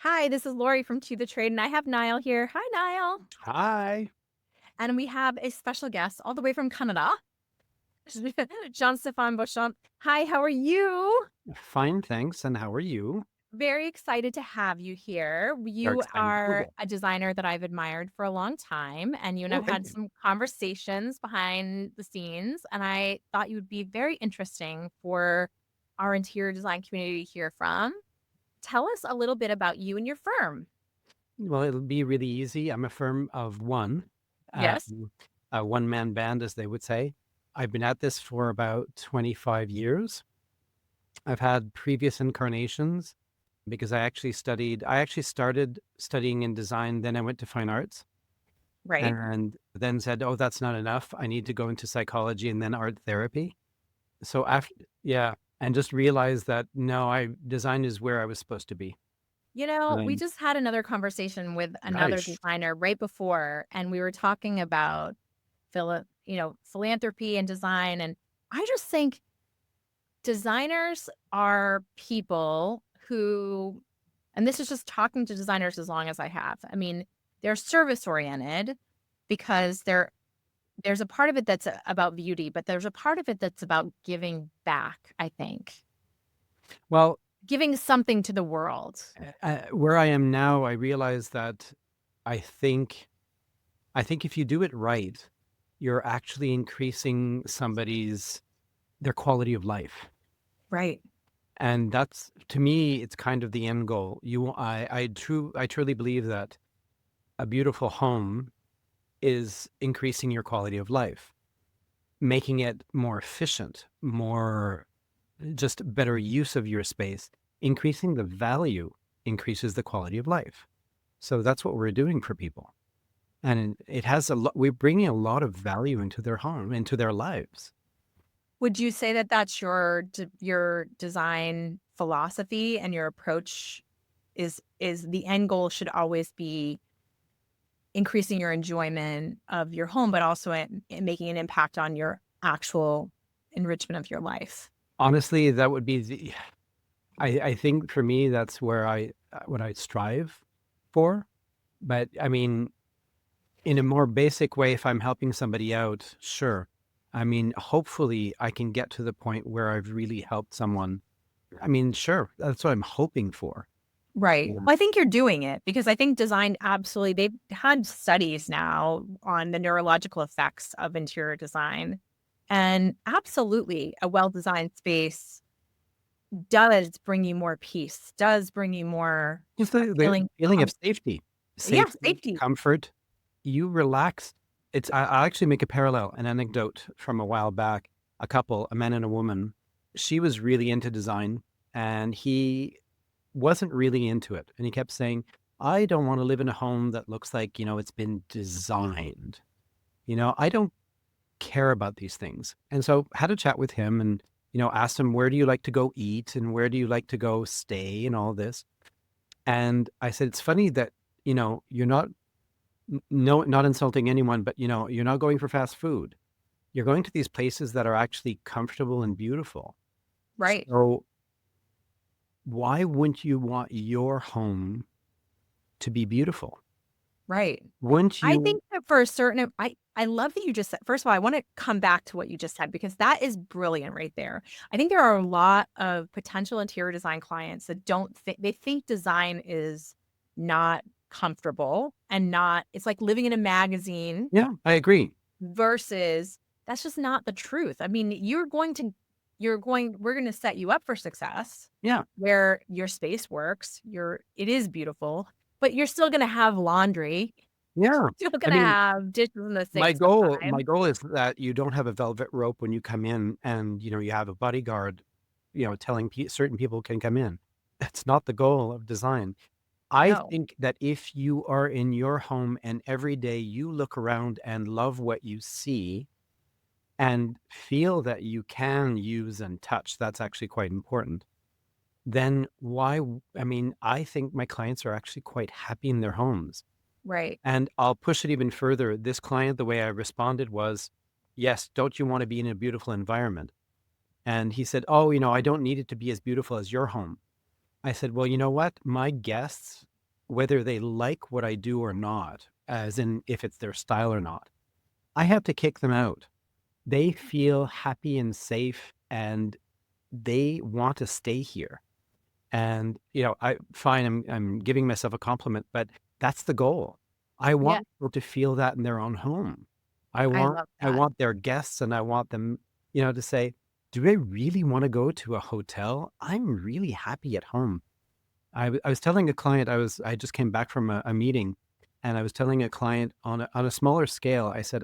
Hi, this is Lori from To the Trade, and I have Niall here. Hi, Niall. Hi. And we have a special guest all the way from Canada, Jean-Stéphane Beauchamp. Hi, how are you? Fine, thanks. And how are you? Very excited to have you here. Very You excited to be are here. a designer that I've admired for a long time, and you and Oh, I've thank had you. some conversations behind the scenes, and I thought you would be very interesting for our interior design community to hear from. Tell us a little bit about you and your firm. Well, it'll be really easy. I'm a firm of one, Yes. um, a one-man band, as they would say. I've been at this for about 25 years. I've had previous incarnations because I actually started studying in design, then I went to fine arts Right. and then said, oh, that's not enough. I need to go into psychology and then art therapy. So after, yeah, and just realized that no, design is where I was supposed to be. We Um, just had another conversation with another nice. designer right before, and we were talking about philanthropy and design. And I just think designers are people who, and this is just talking to designers as long as I have. I mean, they're service oriented because there's a part of it that's about beauty, but there's a part of it that's about giving back, I think. Well, Giving something to the world. where I am now, I realize that I think I think if you do it right, you're actually increasing somebody's their quality of life. Right. And that's to me, it's kind of the end goal. I truly believe that a beautiful home is increasing your quality of life, making it more efficient, more just better use of your space. Increasing the value increases the quality of life. So that's what we're doing for people. And it has a lot, we're bringing a lot of value into their home, into their lives. Would you say that that's your design philosophy and your approach is the end goal should always be increasing your enjoyment of your home, but also in making an impact on your actual enrichment of your life? Honestly, that would be I think for me, that's where what I strive for. But I mean, in a more basic way, if I'm helping somebody out, sure. I mean, hopefully I can get to the point where I've really helped someone. I mean, sure, that's what I'm hoping for. Right. Yeah. Well, I think you're doing it because I think design absolutely they've had studies now on the neurological effects of interior design. And absolutely a well-designed space does bring you more peace, does bring you more Just the feeling feeling of safety, yeah, safety, safety. comfort. You relax. I'll actually make a parallel, an anecdote from a while back. A couple, a man and a woman, she was really into design and he wasn't really into it. And he kept saying, I don't want to live in a home that looks like, it's been designed. I don't care about these things. And so had a chat with him and, asked him, where do you like to go eat and where do you like to go stay and all this? And I said, it's funny that, you're not, no, not insulting anyone, but, you're not going for fast food. You're going to these places that are actually comfortable and beautiful. Right. So why wouldn't you want your home to be beautiful? Right. Wouldn't I you? think that for a certain I love that you just said first of all, I wanna come back to what you just said because that is brilliant right there. I think there are a lot of potential interior design clients that don't think they think design is not comfortable and not it's like living in a magazine Yeah, I agree. versus that's just not the truth. I mean, we're gonna set you up for success Yeah. where your space works, it is beautiful, but you're still gonna have laundry. Yeah. You're I gonna mean, have dishes in the my sink goal my sometimes. goal is that you don't have a velvet rope when you come in and, you have a bodyguard, telling certain people can come in. That's not the goal of design. I No. think that if you are in your home and every day you look around and love what you see and feel that you can use and touch, that's actually quite important. Then I mean, I think my clients are actually quite happy in their homes. Right. And I'll push it even further. This client, the way I responded was, yes, don't you want to be in a beautiful environment? And he said, oh, I don't need it to be as beautiful as your home. I said, well, you know what? My guests whether they like what I do or not, as in if it's their style or not, I have to kick them out. They feel happy and safe and they want to stay here. And, I'm giving myself a compliment, but that's the goal. I Yeah, want people to feel that in their own home. I I want love I that. want their guests and I want them, to say, "Do I really wanna go to a hotel? I'm really happy at home." I was telling a client I just came back from a meeting, and I was telling a client on a smaller scale, I said,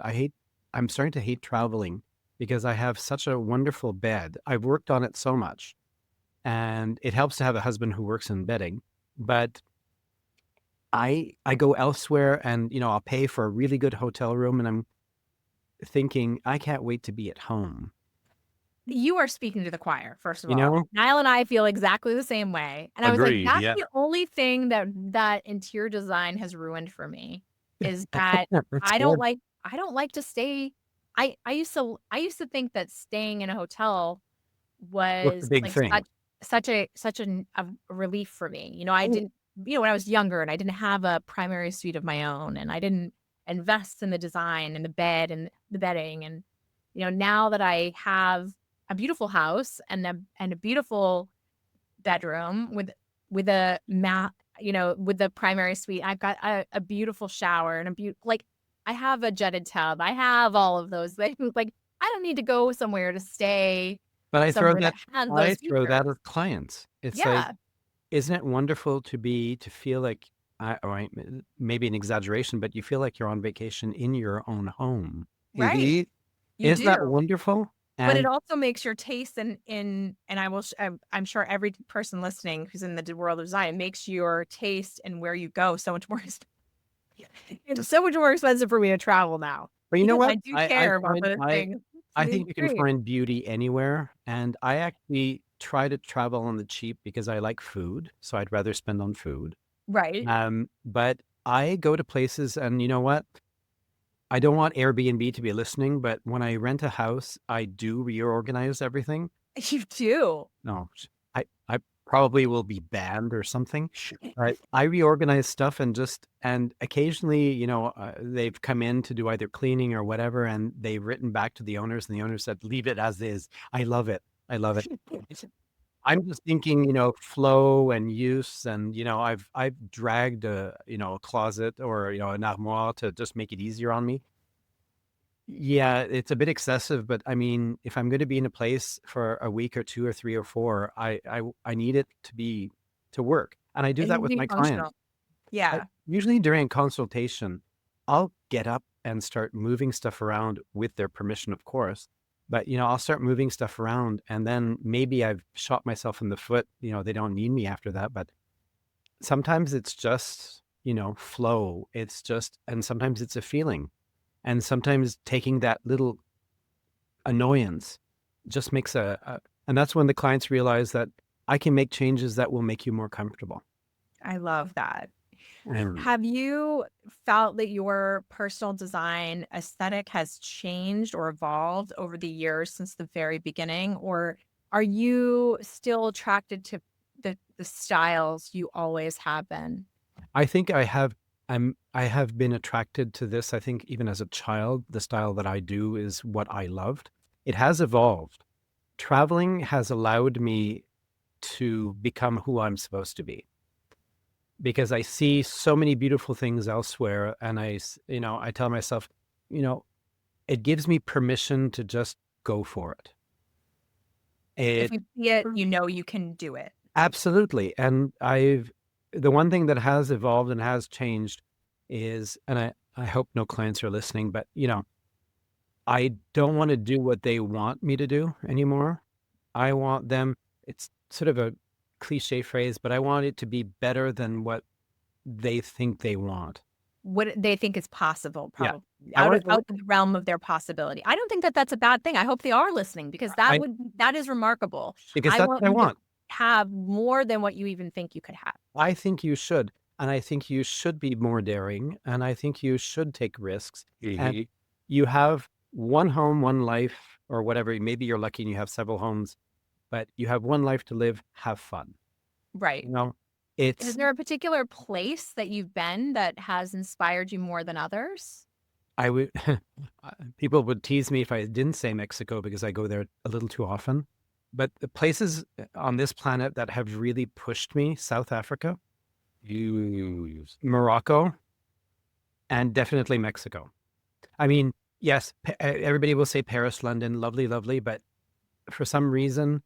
I'm starting to hate traveling because I have such a wonderful bed. I've worked on it so much, and it helps to have a husband who works in bedding, but I go elsewhere and, I'll pay for a really good hotel room, and I'm thinking, "I can't wait to be at home." You are speaking to the choir, first of You all. know? Niall and I feel exactly the same way, and I was like, Agreed, "That's yeah. the only thing that interior design has ruined for me, is that That's I don't good. like I don't like to stay." I used to think that staying in a hotel What's the was, big like, thing? such a relief for me. I Oh, didn't when I was younger and I didn't have a primary suite of my own, and I didn't invest in the design and the bed and the bedding, and, now that I have a beautiful house and a beautiful bedroom with a with the primary suite, I've got a beautiful shower and I have a jetted tub, I have all of those things, like, I don't need to go somewhere to stay but somewhere that has I those throw that features. at clients. It's like, Yeah, isn't it wonderful to feel like, maybe an exaggeration, but you feel like you're on vacation in your own home. right, you Isn't that do, wonderful? but it And also makes your taste in and I will sh I'm sure every person listening who's in the d world of design makes your taste and where you go so much more it's so much more expensive for me to travel now but you know because I what? do I care about find those things to I the think you can extreme. find beauty anywhere, and I actually try to travel on the cheap because I like food, so I'd rather spend on food. Right. But I go to places and you know what? I don't want Airbnb to be listening, but when I rent a house, I do reorganize everything. You do. No, I probably will be banned or something. But I reorganize stuff and occasionally, they've come in to do either cleaning or whatever, and they've written back to the owners, and the owner said, "Leave it as is." I love it. I love it. I'm just thinking, flow and use, and I've dragged a closet or an armoire to just make it easier on me. Yeah, it's a bit excessive, but I mean, if I'm going to be in a place for a week or two or three or four, I need it to work, and I do It that needs to with be my functional. clients. Yeah. Usually during consultation, I'll get up and start moving stuff around with their permission, of course. But I'll start moving stuff around, and then maybe I've shot myself in the foot. They don't need me after that, but sometimes it's just flow. And sometimes it's a feeling. And sometimes taking that little annoyance just makes and that's when the clients realize that I can make changes that will make you more comfortable. I love that. And Have you felt that your personal design aesthetic has changed or evolved over the years since the very beginning? Or are you still attracted to the styles you always have been? I think I have been attracted to this. I think even as a child, the style that I do is what I loved. It has evolved. Traveling has allowed me to become who I'm supposed to be because I see so many beautiful things elsewhere, and I tell myself, you know, it gives me permission to just go for it. If It you see it, you know you can do it. absolutely. And the one thing that has evolved and has changed is, and I hope no clients are listening, but I don't want to do what they want me to do anymore. I want them, it's sort of a cliche phrase, but I want it to be better than what they think they want. What they think is possible, Yeah. probably I want out to, of the realm of their possibility. I don't think that that's a bad thing. I hope they are listening because I, that is remarkable. because I that's want what I you to want. have more than what you even think you could have. I think you should. And I think you should be more daring. And I think you should take risks. And Mhm. you have one home, one life, or whatever. Maybe you're lucky and you have several homes, but you have one life to live. Have fun. Right. You know, Is It's there a particular place that you've been that has inspired you more than others? I would people would tease me if I didn't say Mexico because I go there a little too often. But the places on this planet that have really pushed me, South Africa, Morocco, and definitely Mexico. I mean, yes, everybody will say Paris, London, lovely, lovely, but for some reason,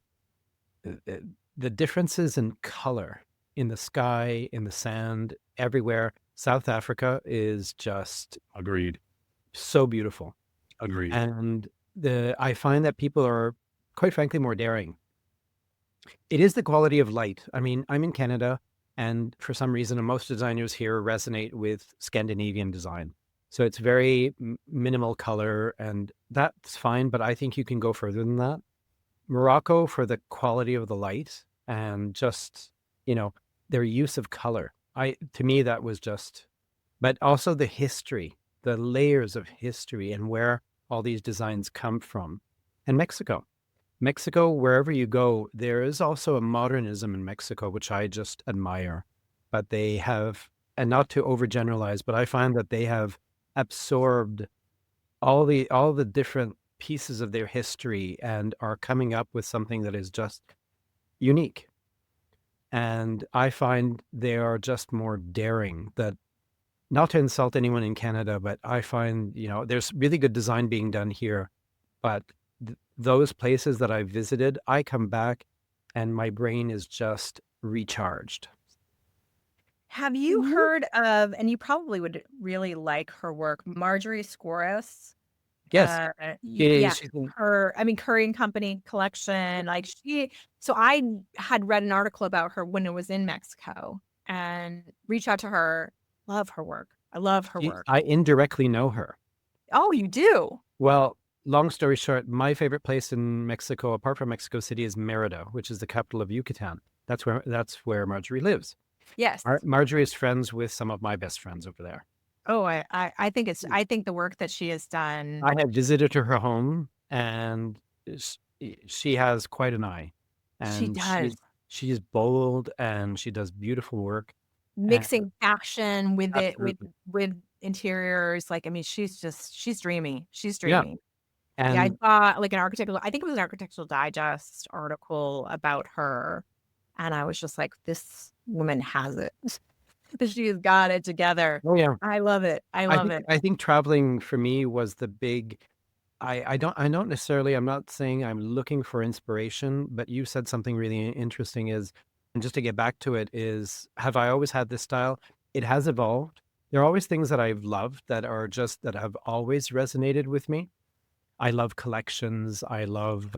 uh, uh, the differences in color in the sky, in the sand, everywhere, South Africa is just Agreed. so beautiful. Agreed. And I find that people are, quite frankly, more daring. It is the quality of light. I mean, I'm in Canada, and for some reason, most designers here resonate with Scandinavian design. So it's very minimal color, and that's fine, but I think you can go further than that. Morocco for the quality of the light and just, you know, their use of color. To me, that was just, but also the history, the layers of history and where all these designs come from. And Mexico, wherever you go, there is also a modernism in Mexico, which I just admire. But they have, and not to overgeneralize, but I find that they have absorbed all the different pieces of their history and are coming up with something that is just unique. And I find they are just more daring. That not to insult anyone in Canada, but I find, there's really good design being done here. But those places that I visited, I come back and my brain is just recharged. Have you heard of, and you probably would really like her work, Marjorie Skoros? Yes. Yeah, She's her, I mean, Curry and Company collection, like so I had read an article about her when it was in Mexico and reached out to her. Love her work. I love her work. I indirectly know her. Oh, you do? Well, long story short, my favorite place in Mexico, apart from Mexico City, is Merida, which is the capital of Yucatan. That's where Marjorie lives. Yes. Marjorie is friends with some of my best friends over there. Oh, I think the work that she has done. I have visited her home, and she has quite an eye. She And does. She's bold, and she does beautiful work. Mixing fashion with it, Absolutely. with interiors. Like, I mean, she's dreamy. She's Yeah. dreamy. Yeah, I And saw like I think it was an Architectural Digest article about her. And I was just like, this woman has it. She's got it together. oh yeah, I love it. I love it. I think traveling for me was the big. I don't necessarily. I'm not saying I'm looking for inspiration, but you said something really interesting. And just to get back to it, have I always had this style? It has evolved. There are always things that I've loved that have always resonated with me. I love collections. I love,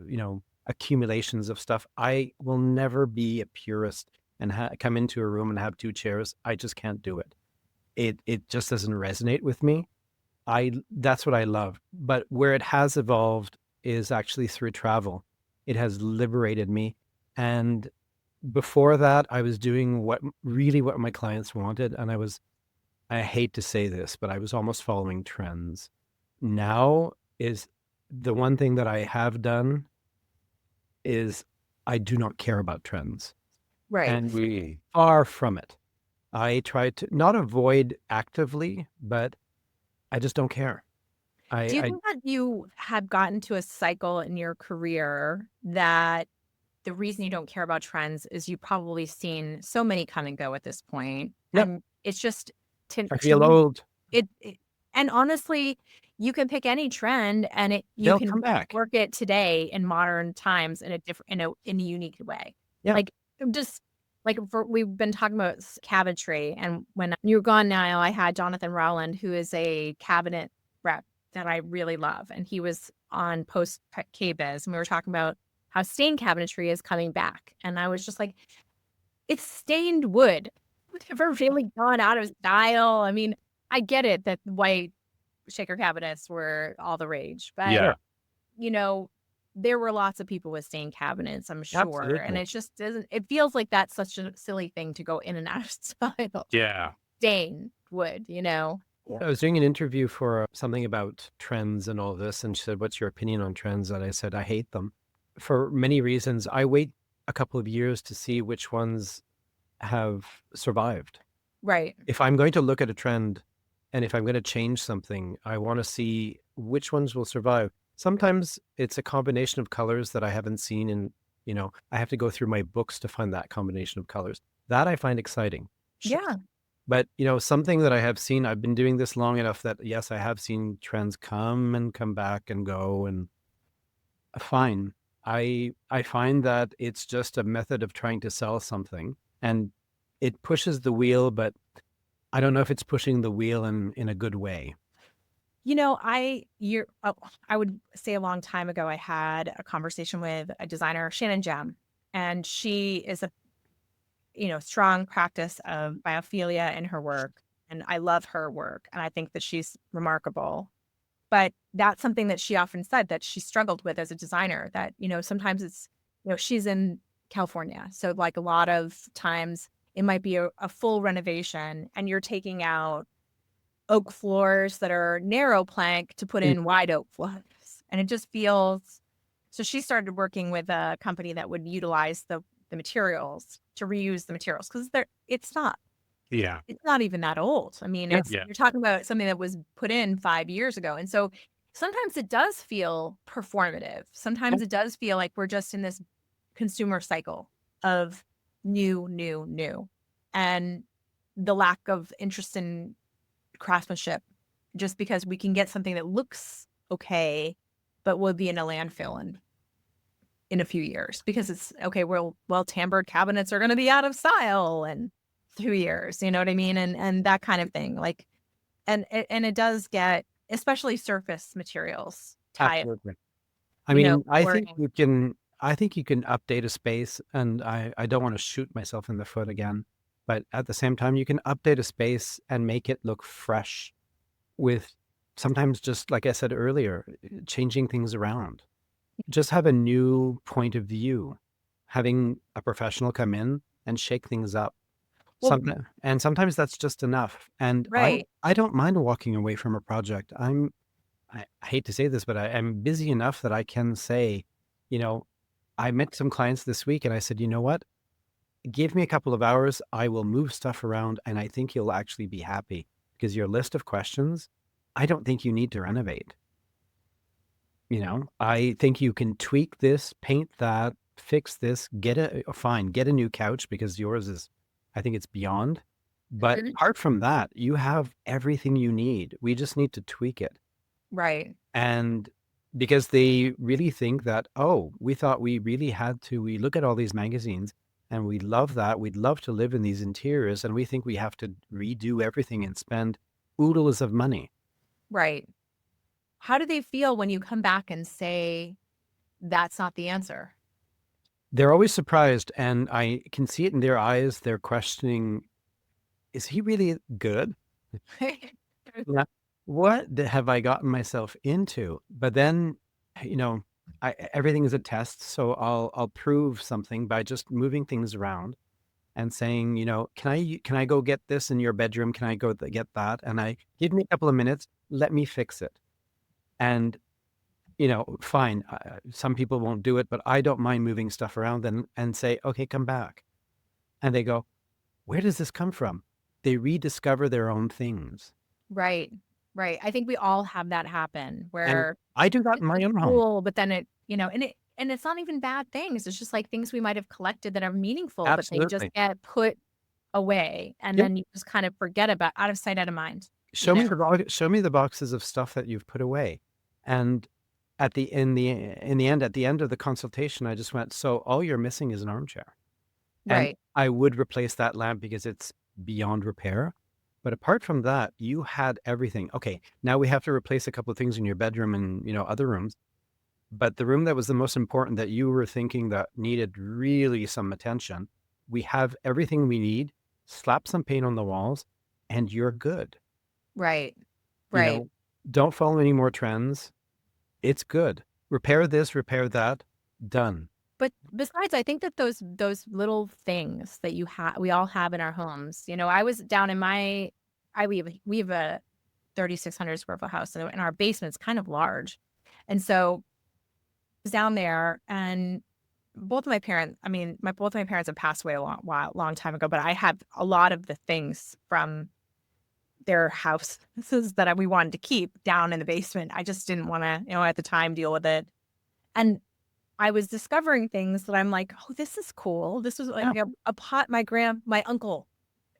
accumulations of stuff. I will never be a purist and come into a room and have two chairs. I just can't do it. It just doesn't resonate with me. That's what I love. But where it has evolved is actually through travel. It has liberated me. And before that, I was doing what my clients wanted. And I hate to say this, but I was almost following trends. Now is the one thing that I have done is I do not care about trends. Right. And far from it. I try to not avoid actively, but I just don't care. Do you think that you have gotten to a cycle in your career that the reason you don't care about trends is you've probably seen so many come and go at this point? Yep. And it's just I feel old. And honestly, you can pick any trend and you They'll can come back. work it today in modern times in a unique way. Yeah. Like just like we've been talking about cabinetry, and when you were gone now, I had Jonathan Rowland, who is a cabinet rep that I really love, and he was on Post KBiz, and we were talking about how stained cabinetry is coming back, and I was just like, it's stained wood. It's never really gone out of style. I mean, I get it that white shaker cabinets were all the rage, but Yeah. there were lots of people with stained cabinets, I'm sure. Absolutely. And it just it feels like that's such a silly thing to go in and out of style. Yeah. Stained wood, I was doing an interview for something about trends and all this, and she said, "What's your opinion on trends?" And I said, "I hate them for many reasons. I wait a couple of years to see which ones have survived. Right. If I'm going to look at a trend and if I'm going to change something, I want to see which ones will survive. Sometimes it's a combination of colors that I haven't seen in, I have to go through my books to find that combination of colors. That I find exciting. Sure. Yeah. But, something that I have seen, I've been doing this long enough that yes, I have seen trends come and come back and go, and fine. I find that it's just a method of trying to sell something, and it pushes the wheel, but I don't know if it's pushing the wheel in a good way. I would say a long time ago, I had a conversation with a designer, Shannon Gem, and she is a, strong practice of biophilia in her work. And I love her work. And I think that she's remarkable. But that's something that she often said that she struggled with as a designer, that, sometimes it's, she's in California. So like a lot of times it might be a full renovation and you're taking out oak floors that are narrow plank to put Mm. in wide oak floors. And it just feels, so she started working with a company that would utilize the materials to reuse the materials because it's not Yeah. it's not even that old. I mean, Yeah. you're talking about something that was put in 5 years ago. And so sometimes it does feel performative. Sometimes it does feel like we're just in this consumer cycle of new, new, new. And the lack of interest in craftsmanship just because we can get something that looks okay, but will be in a landfill in a few years because it's okay. Well, tambored cabinets are going to be out of style in 2 years. You know what I mean? And that kind of thing. Like, and it does get, especially surface materials, tie, Absolutely. I mean, flooring. I think you can update a space, and I don't want to shoot myself in the foot again, but at the same time, you can update a space and make it look fresh with sometimes just like I said earlier, changing things around. Just have a new point of view, having a professional come in and shake things up. Well, And sometimes that's just enough. And right, I don't mind walking away from a project. I hate to say this, but I am busy enough that I can say, you know, I met some clients this week and I said, you know what? Give me a couple of hours. I will move stuff around and I think you'll actually be happy because your list of questions, I don't think you need to renovate. I think you can tweak this, paint that, fix this, get a new couch because yours is, I think it's beyond. But mhm, apart from that, you have everything you need. We just need to tweak it. right, And because they really think that, oh, we thought we really had to, we look at all these magazines and we love that. We'd love to live in these interiors. And we think we have to redo everything and spend oodles of money. right. How do they feel when you come back and say that's not the answer? They're always surprised. And I can see it in their eyes. They're questioning, is he really good? Yeah. Have I gotten myself into? But then, you know, everything is a test. So I'll prove something by just moving things around and saying, can I go get this in your bedroom? Can I go get that? And I give me a couple of minutes. Let me fix it. And fine. Some people won't do it, but I don't mind moving stuff around and say, okay, come back. And they go, where does this come from? They rediscover their own things. Right, right. I think we all have that happen And where I do that it's in my just own home. cool, but then and it's not even bad things. It's just like things we might have collected that are meaningful, but they just Absolutely. get put away and Yep. then you just kind of forget about out of sight, out of mind, Show me the boxes of stuff that you've put away. And at the end of the consultation, I just went, so all you're missing is an armchair. And Right, I would replace that lamp because it's beyond repair. But apart from that, you had everything. Okay, now we have to replace a couple of things in your bedroom and, other rooms. But the room that was the most important that you were thinking that needed really some attention, we have everything we need. Slap some paint on the walls and you're good. right, You right. know, don't follow any more trends. It's good. Repair this, repair that, done. But besides, I think that those little things that we all have in our homes. I was down in my I we have a 3,600 square foot house, and our basement's kind of large. And so I was down there and both of my parents, I mean, both of my parents have passed away a long time ago, but I have a lot of the things from their houses that we wanted to keep down in the basement. I just didn't want to, at the time deal with it. And I was discovering things that I'm like, oh, this is cool. This was like Yeah. a pot my uncle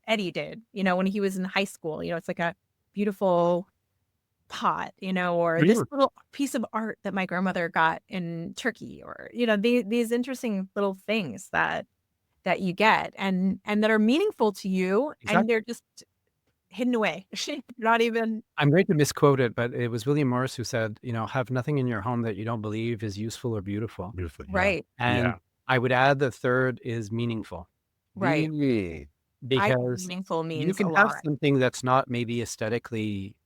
Eddie did, when he was in high school. It's like a beautiful pot, or this Really? little piece of art that my grandmother got in Turkey, or these interesting little things that you get and that are meaningful to you, and Exactly. they're just hidden away. Not even I'm going to misquote it, but it was William Morris who said, have nothing in your home that you don't believe is useful or beautiful. Beautiful. Yeah. right, And Yeah. I would add the third is meaningful, right. Really? I think because meaningful you means a can have lot. something that's not maybe aesthetically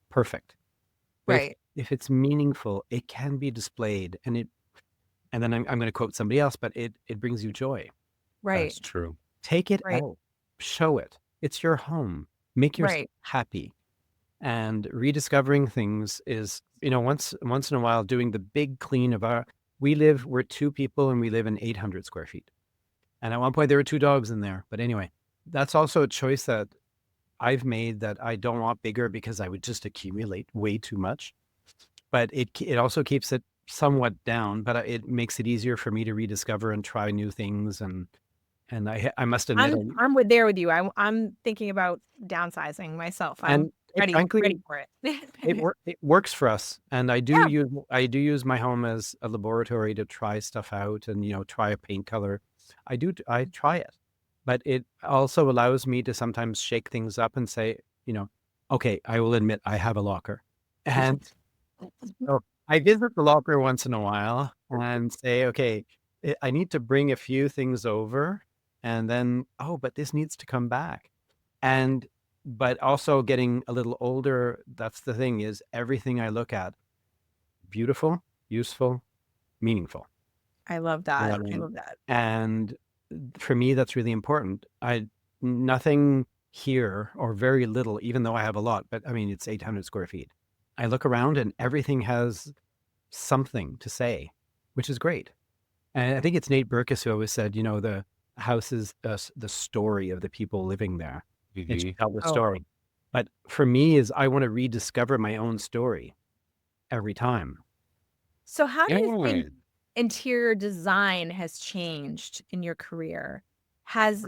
perfect, but Right, if it's meaningful, it can be displayed, and then I'm going to quote somebody else, but it brings you joy. right, That's true. Take it right, out, show it. It's your home. Make yourself right. happy. And rediscovering things is, once in a while doing the big clean of we're two people and we live in 800 square feet. And at one point there were two dogs in there. But anyway, that's also a choice that I've made, that I don't want bigger because I would just accumulate way too much. But it also keeps it somewhat down, but it makes it easier for me to rediscover and try new things. And I must admit, There with you. I'm thinking about downsizing myself. I'm and it, ready frankly, for it. it works for us, and Yeah. I do use my home as a laboratory to try stuff out, and try a paint color. I try it, but it also allows me to sometimes shake things up and say, okay, I will admit I have a locker, and so I visit the locker once in a while and say, okay, I need to bring a few things over, and then, oh, but this needs to come back. And but also getting a little older, that's the thing, is everything I look at, beautiful, useful, meaningful. I love You know that. what I I mean? love that. And for me, that's really important. Nothing here, or very little, even though I have a lot, but I mean, it's 800 square feet. I look around and everything has something to say, which is great. And I think it's Nate Berkus who always said, the house is the story of the people living there. It should Mhm. tell the Oh, story. But for me, is I want to rediscover my own story every time. so how do you think Yeah. interior design has changed in your career? Has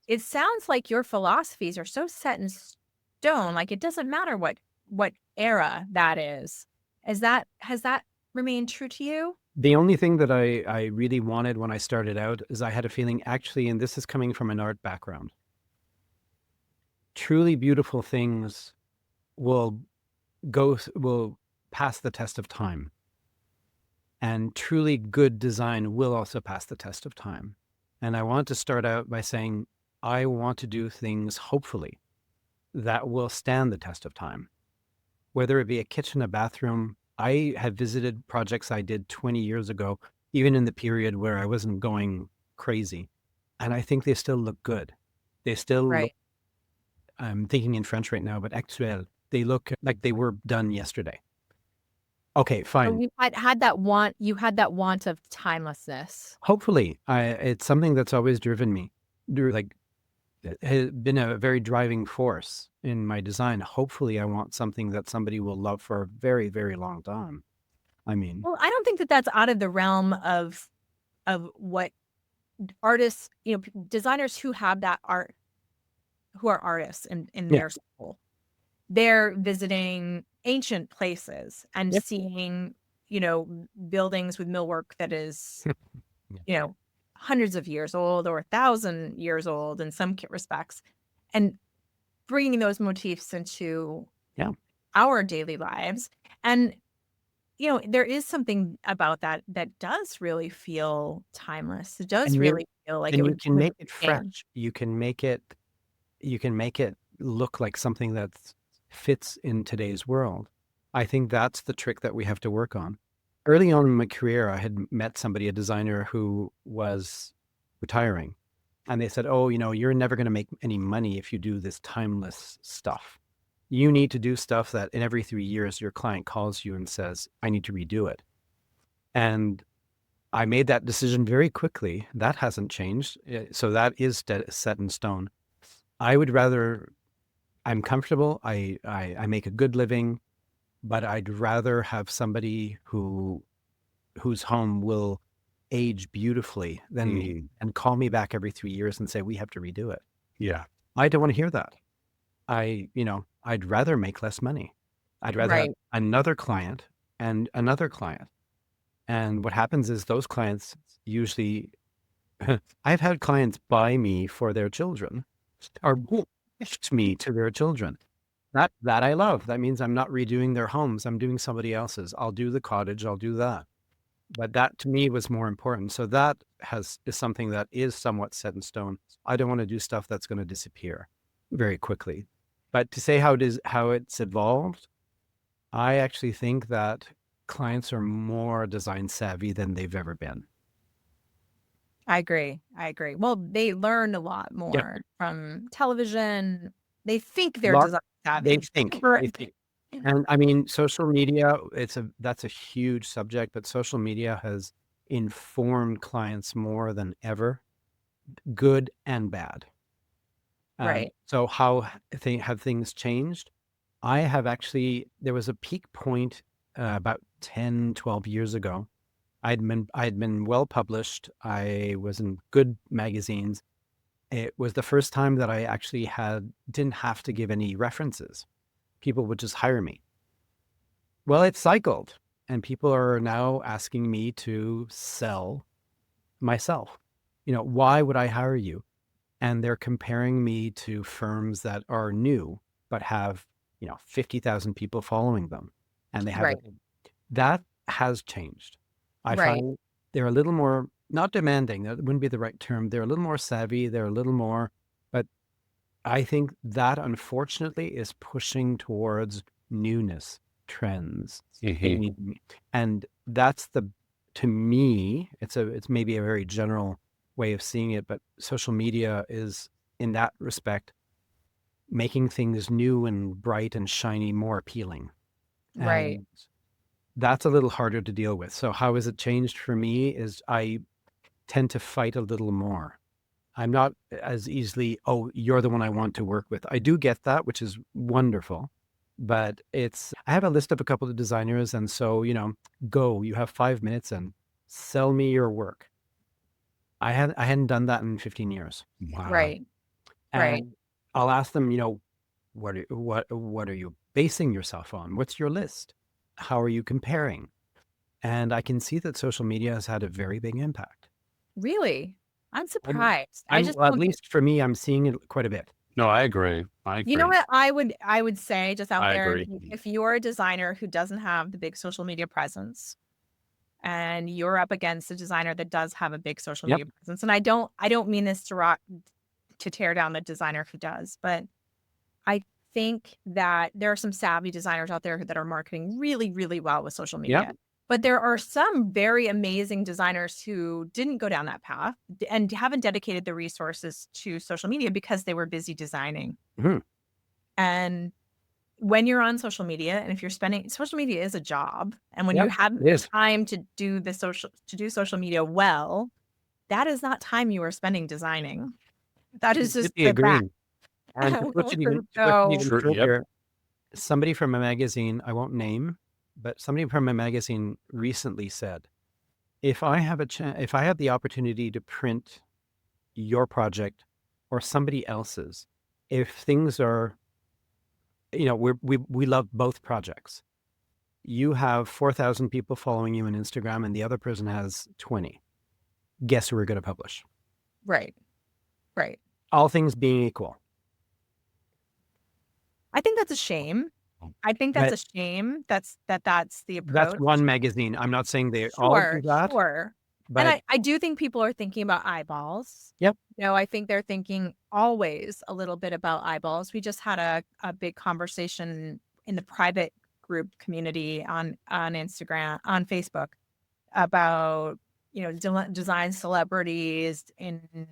It sounds like your philosophies are so set in stone, like it doesn't matter what era that is. Has that remained true to you? The only thing that I really wanted when I started out is I had a feeling, actually, and this is coming from an art background, truly beautiful things will will pass the test of time. And truly good design will also pass the test of time. And I want to start out by saying, I want to do things, hopefully, that will stand the test of time. Whether it be a kitchen, a bathroom. I have visited projects I did 20 years ago, even in the period where I wasn't going crazy. And I think they still look good. They still look, Right. I'm thinking in French right now, but actuel, they look like they were done yesterday. Okay, So fine. you had that want of timelessness. Hopefully, it's something that's always driven me. Like, it has been a very driving force in my design. Hopefully, I want something that somebody will love for a very, very long time. I mean, Well, I don't think that that's out of the realm of what artists, designers who have that art, who are artists in yeah, their soul. They're visiting ancient places and yep, seeing, buildings with millwork that is, yeah, you know, hundreds of years old or 1,000 years old in some respects, and bringing those motifs into yeah. our daily lives. And, there is something about that that does really feel timeless. It does And really feel like it you would can never make it change. fresh. You can make it look like something that fits in today's world. I think that's the trick that we have to work on. Early on in my career, I had met somebody, a designer who was retiring, and they said, "Oh, you're never going to make any money if you do this timeless stuff. You need to do stuff that in every 3 years your client calls you and says, I need to redo it." And I made that decision very quickly. That hasn't changed. So that is set in stone. I would rather, I'm comfortable. I make a good living, but I'd rather have somebody whose home will age beautifully than me Mhm. and call me back every 3 years and say, we have to redo it. Yeah. I don't want to hear that. I'd rather make less money. I'd rather have Right. another client and another client. And what happens is those clients usually, I've had clients buy me for their children or gift me to their children. That I love. That means I'm not redoing their homes. I'm doing somebody else's. I'll do the cottage. I'll do that. But that to me was more important. So that is something that is somewhat set in stone. I don't want to do stuff that's going to disappear very quickly. But to say how it's evolved, I actually think that clients are more design savvy than they've ever been. I agree. I agree. Well, they learn a lot Yep. more from television. They think they're Lot design they savvy. think. They Right. think. And I mean, social media, that's a huge subject, but social media has informed clients more than ever, good and bad. Right. So how have things changed? I have actually, there was a peak point about 10, 12 years ago. I had been well published. I was in good magazines. It was the first time that I actually didn't have to give any references. People would just hire me. Well, it cycled, and people are now asking me to sell myself. Why would I hire you? And they're comparing me to firms that are new but have 50,000 people following them, and they have Right. it. That has changed. I Right. find they're a little more, not demanding, that wouldn't be the right term. They're a little more savvy. They're a little more, but I think that unfortunately is pushing towards newness, trends. Mhm. And that's to me, it's maybe a very general way of seeing it, but social media is in that respect making things new and bright and shiny more appealing. Right. And that's a little harder to deal with. So how has it changed for me is I tend to fight a little more. I'm not as easily, oh, you're the one I want to work with. I do get that, which is wonderful. But I have a list of a couple of designers. And so, go, you have 5 minutes and sell me your work. I hadn't done that in 15 years. Wow. Right. Right. And I'll ask them, what are you basing yourself on? What's your list? How are you comparing? And I can see that social media has had a very big impact. Really? I'm I'm, surprised. I I'm just well, at don't. least for me, I'm seeing it quite a bit. No, I agree. I You know agree. what I would say just out I there, agree. if you're a designer who doesn't have the big social media presence and you're up against a designer that does have a big social Yep. media presence, and I don't mean this to tear down the designer who does, but I think that there are some savvy designers out there that are marketing really, really well with social Yep. media. But there are some very amazing designers who didn't go down that path and haven't dedicated the resources to social media because they were busy designing. Mhm. And when you're on social media, and if you're spending social media is a job, and when you Yep. have It is. time to do social media well, that is not time you are spending designing. That is just Completely the fact. agreeing. And to put it So even Sure. Yep. further, somebody from a magazine, I won't name, but somebody from a magazine recently said, if I have if I have the opportunity to print your project or somebody else's, if things are, we love both projects. You have 4,000 people following you on Instagram and the other person has 20. Guess who we're going to publish? right, right. All things being equal. I think that's a shame. I think that's But a shame. That's the that's approach. one magazine. I'm not saying they all do Sure, that, sure. And but I do think people are thinking about eyeballs. yep. I think they're thinking always a little bit about eyeballs. We just had a big conversation in the private group community on Instagram, on Facebook about, design celebrities in,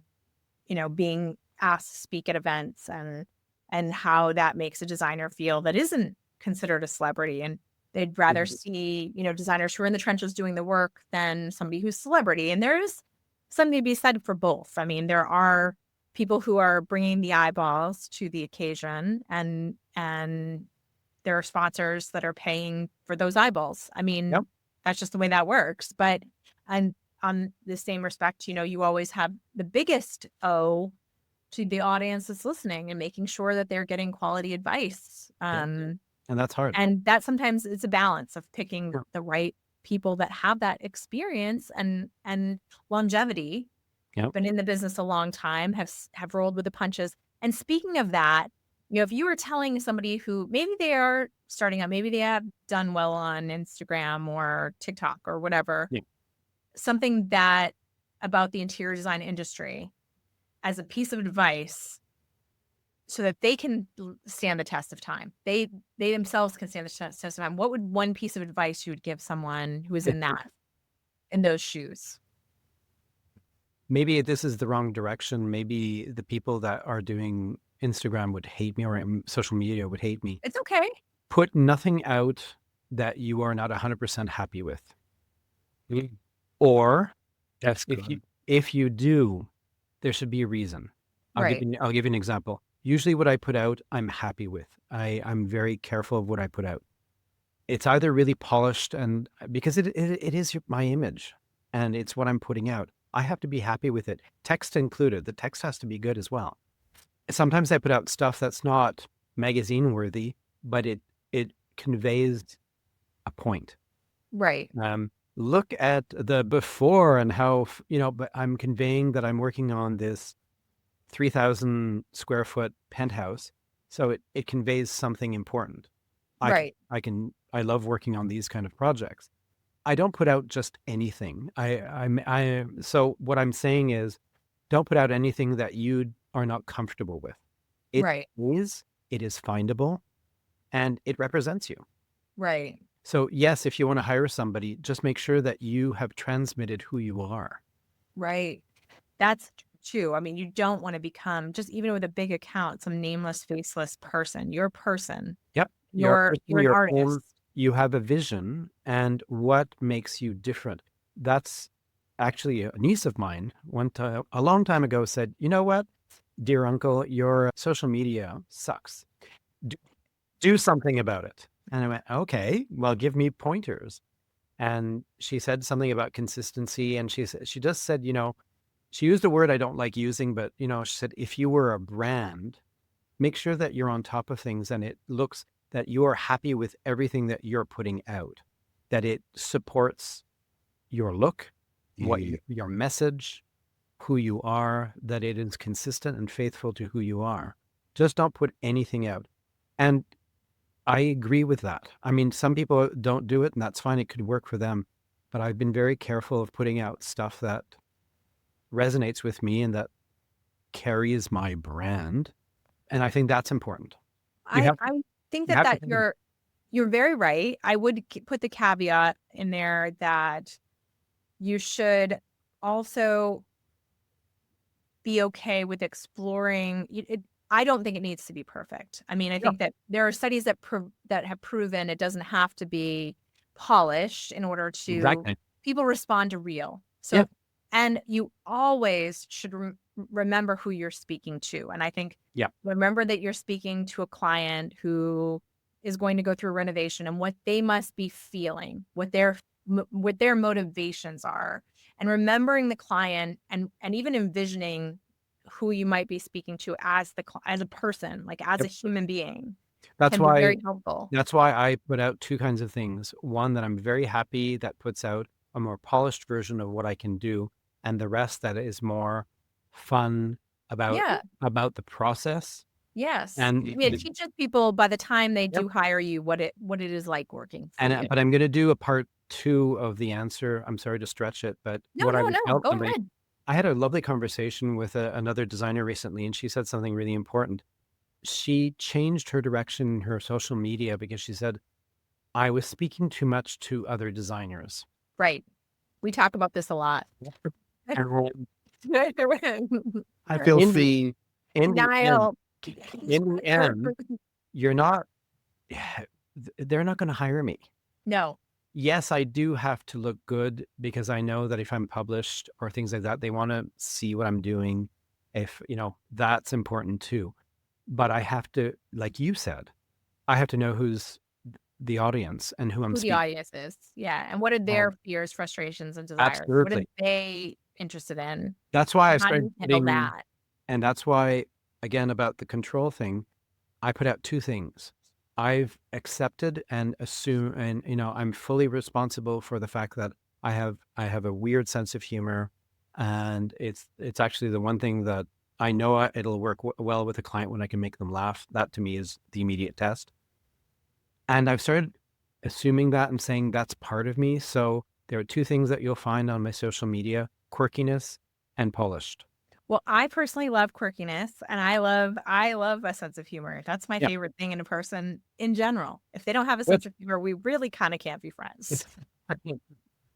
being asked to speak at events and how that makes a designer feel that isn't considered a celebrity. And They'd rather see, designers who are in the trenches doing the work than somebody who's celebrity. And there's something to be said for both. I mean, there are people who are bringing the eyeballs to the occasion, and there are sponsors that are paying for those eyeballs. I mean, Yep. that's just the way that works. But and on the same respect, you always have the biggest O to the audience that's listening and making sure that they're getting quality advice. And that's hard. And that sometimes it's a balance of picking Yeah. the right people that have that experience and longevity, Yep. been in the business a long time, have rolled with the punches. And speaking of that, if you were telling somebody who maybe they are starting out, maybe they have done well on Instagram or TikTok or whatever, Yeah. something that about the interior design industry as a piece of advice so that they can stand the test of time. They themselves can stand the test of time. What would one piece of advice you would give someone who is in those shoes? Maybe this is the wrong direction. Maybe the people that are doing Instagram would hate me, or social media would hate me. It's okay. Put nothing out that you are not 100% happy with. Or That's if you do, there should be a reason. I'll give you an example. Usually what I put out, I'm happy with. I'm very careful of what I put out. It's either really polished, and because it is my image and it's what I'm putting out, I have to be happy with it. Text included. The text has to be good as well. Sometimes I put out stuff that's not magazine worthy, but it conveys a point. Right. Look at the before and how, but I'm conveying that I'm working on this 3,000 square foot penthouse. So it conveys something important. I love working on these kind of projects. I don't put out just anything. So what I'm saying is, don't put out anything that you are not comfortable with. It is findable, and it represents you. Right. So yes, if you want to hire somebody, just make sure that you have transmitted who you are. Right. That's true. I mean, you don't want to become, just even with a big account, some nameless, faceless person. You're a person. Yep. You're an artist. You have a vision, and what makes you different. That's actually a niece of mine a long time ago said, you know what, dear uncle, your social media sucks. Do something about it. And I went, okay, well, give me pointers. And she said something about consistency. And she just said, she used a word I don't like using, but, she said, if you were a brand, make sure that you're on top of things and it looks that you are happy with everything that you're putting out, that it supports your look, your message, who you are, that it is consistent and faithful to who you are. Just don't put anything out. And I agree with that. I mean, some people don't do it, and that's fine. It could work for them. But I've been very careful of putting out stuff that resonates with me and that carries my brand. And I think that's important. I think that you're very right. I would put the caveat in there that you should also be okay with exploring it. I don't think it needs to be perfect. I mean, I think that there are studies that have proven it doesn't have to be polished in order to people respond to real. So, and you always should remember who you're speaking to. And I think remember that you're speaking to a client who is going to go through a renovation and what they must be feeling, what their motivations are, and remembering the client and even envisioning who you might be speaking to as a person, like as a human being. That's why very helpful. That's why I put out two kinds of things. One that I'm very happy that puts out a more polished version of what I can do, and the rest that is more fun about the process. Yes. And it teaches people by the time they do hire you what it is like working for you. But I'm going to do a part 2 of the answer. I'm sorry to stretch it, but go ahead. I had a lovely conversation with another designer recently, and she said something really important. She changed her direction in her social media because she said, I was speaking too much to other designers. Right. We talk about this a lot. I feel seen. In the end, they're not going to hire me. No. Yes, I do have to look good because I know that if I'm published or things like that, they want to see what I'm doing. If, that's important too. But I have to, like you said, I have to know who's the audience and who I'm Who the speaking. audience is. Yeah. And what are their fears, frustrations, and desires? What are Absolutely. they interested in? That's why I How do started you handle putting, that? and that's why, again, about the control thing, I put out two things. I've accepted and assume, and I'm fully responsible for the fact that I have a weird sense of humor, and it's actually the one thing that I know it'll work well with a client when I can make them laugh. That to me is the immediate test. And I've started assuming that and saying that's part of me. So there are two things that you'll find on my social media: quirkiness and polished. Well, I personally love quirkiness, and I love a sense of humor. That's my Yeah. favorite thing in a person in general. If they don't have a Good. sense of humor, we really kind of can't be friends.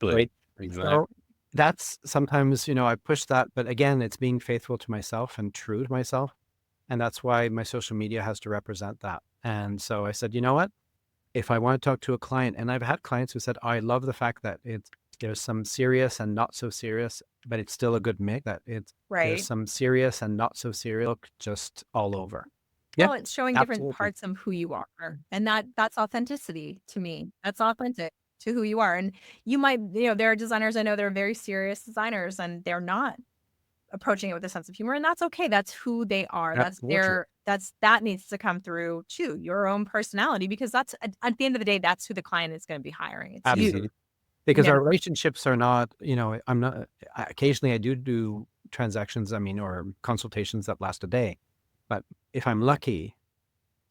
Right. Exactly. So that's sometimes, I push that, but again, it's being faithful to myself and true to myself. And that's why my social media has to represent that. And so I said, you know what? If I want to talk to a client, and I've had clients who said, I love the fact that there's some serious and not so serious, but it's still a good mix, that there's Right. some serious and not so serious look just all over. Well, Yeah, it's showing different absolutely. parts of who you are. And that's authenticity to me. That's authentic to who you are. And you might, there are designers I know that are very serious designers and they're not approaching it with a sense of humor. And that's okay. That's who they are. Absolutely. That needs to come through too, your own personality, because that's at the end of the day, that's who the client is going to be hiring. It's you. Absolutely. Because know, our relationships are not, I'm not, occasionally I do transactions, or consultations that last a day. But if I'm lucky,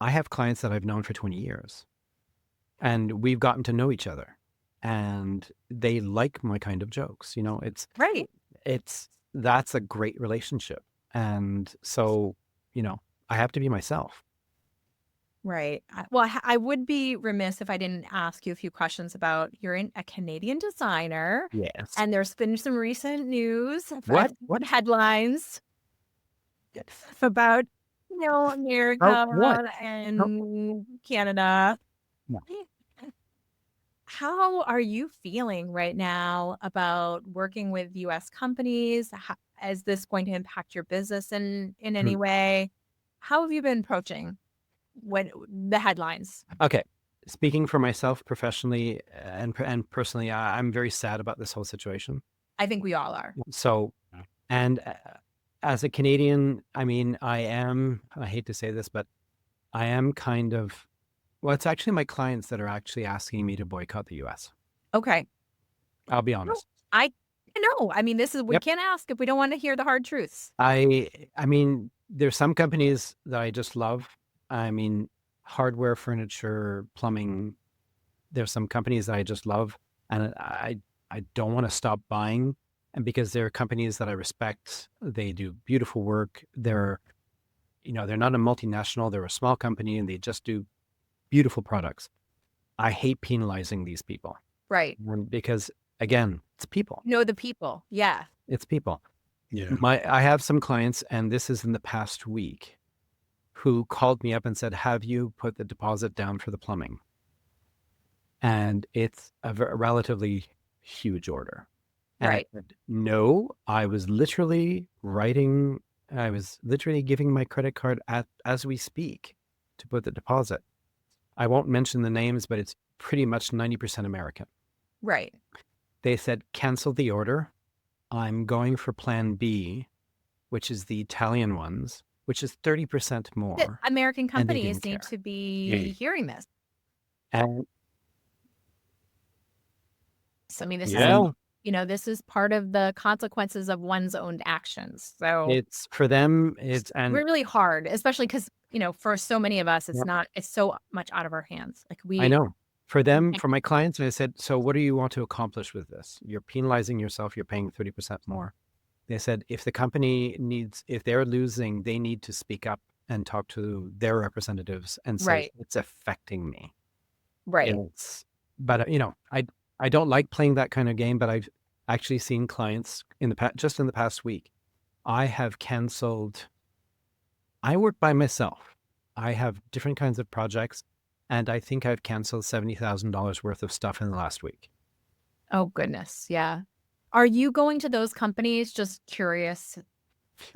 I have clients that I've known for 20 years and we've gotten to know each other and they like my kind of jokes. right. That's a great relationship. And so, I have to be myself. Right. Well, I would be remiss if I didn't ask you a few questions about you're a Canadian designer, Yes. and there's been some recent news, What? headlines about, Oh, America what? Oh, and Canada. no. How are you feeling right now about working with U.S. companies? Is this going to impact your business in any way? How have you been approaching the headlines? Okay. Speaking for myself professionally and personally, I'm very sad about this whole situation. I think we all are. So, and as a Canadian, I hate to say this, but I am kind of, well, it's actually my clients that are actually asking me to boycott the US. Okay. I'll be No, honest. I know. I mean, we Yep. can't ask if we don't want to hear the hard truths. There's some companies that I just love. Hardware, furniture, plumbing. There's some companies that I just love, and I don't want to stop buying. And because they're companies that I respect, they do beautiful work. They're not a multinational. They're a small company, and they just do beautiful products. I hate penalizing these people. Right. Because again, it's people. Know the people. Yeah. It's people. Yeah. I have some clients, and this is in the past week, who called me up and said, have you put the deposit down for the plumbing? And it's a relatively huge order. And Right. I said, no, I was literally giving my credit card as we speak to put the deposit. I won't mention the names, but it's pretty much 90% American. Right. They said, cancel the order. I'm going for plan B, which is the Italian ones, which is 30% That more. American And they companies didn't need care. to be hearing this. And So, I mean, this Yeah. is, this is part of the consequences of one's own actions. So it's for them, really hard, especially because, for so many of us, Yep. it's so much out of our hands. Like I know. For them, can't- for my clients, and I said, so what do you want to accomplish with this? You're penalizing yourself. You're paying 30% more. They said, if the company if they're losing, they need to speak up and talk to their representatives and say, Right. it's affecting me. Right. But I don't like playing that kind of game, but I've actually seen clients just in the past week. I have canceled. I work by myself. I have different kinds of projects, And I think I've canceled $70,000 worth of stuff in the last week. Oh, goodness. Yeah. Are you going to those companies? Just curious.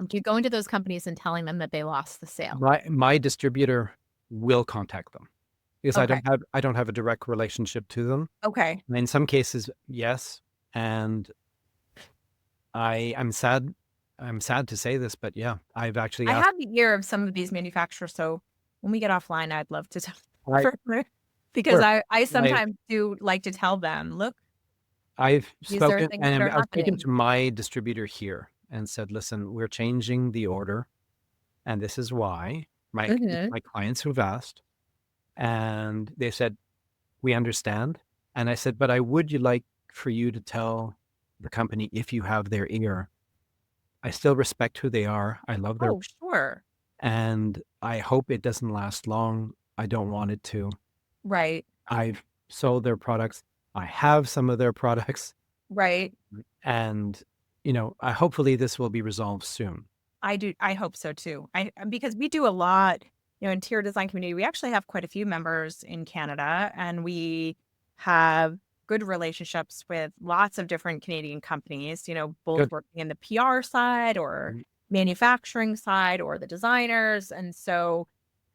Are you going to those companies and telling them that they lost the sale? My distributor will contact them because Okay. I don't have a direct relationship to them. Okay. In some cases, yes. And I'm sad to say this, but yeah, I've actually I asked. have the ear of some of these manufacturers, so when we get offline, I'd love to tell I, further because sure, I I've, sometimes do like to tell them, look, I've these are spoken things that and are I've spoken happening. to my distributor here and said, listen, we're changing the order, and this is why. Mhm. My clients who've asked, and they said, we understand. And I said, but I would you like for you to tell the company if you have their ear. I still respect who they are. I love their, Oh, sure. and I hope it doesn't last long. I don't want it to. Right. I've sold their products. I have some of their products, Right. and hopefully this will be resolved soon. I do. I hope so too. Because we do a lot, interior design community. We actually have quite a few members in Canada, and we have good relationships with lots of different Canadian companies, both Good. working in the PR side or manufacturing side or the designers. And so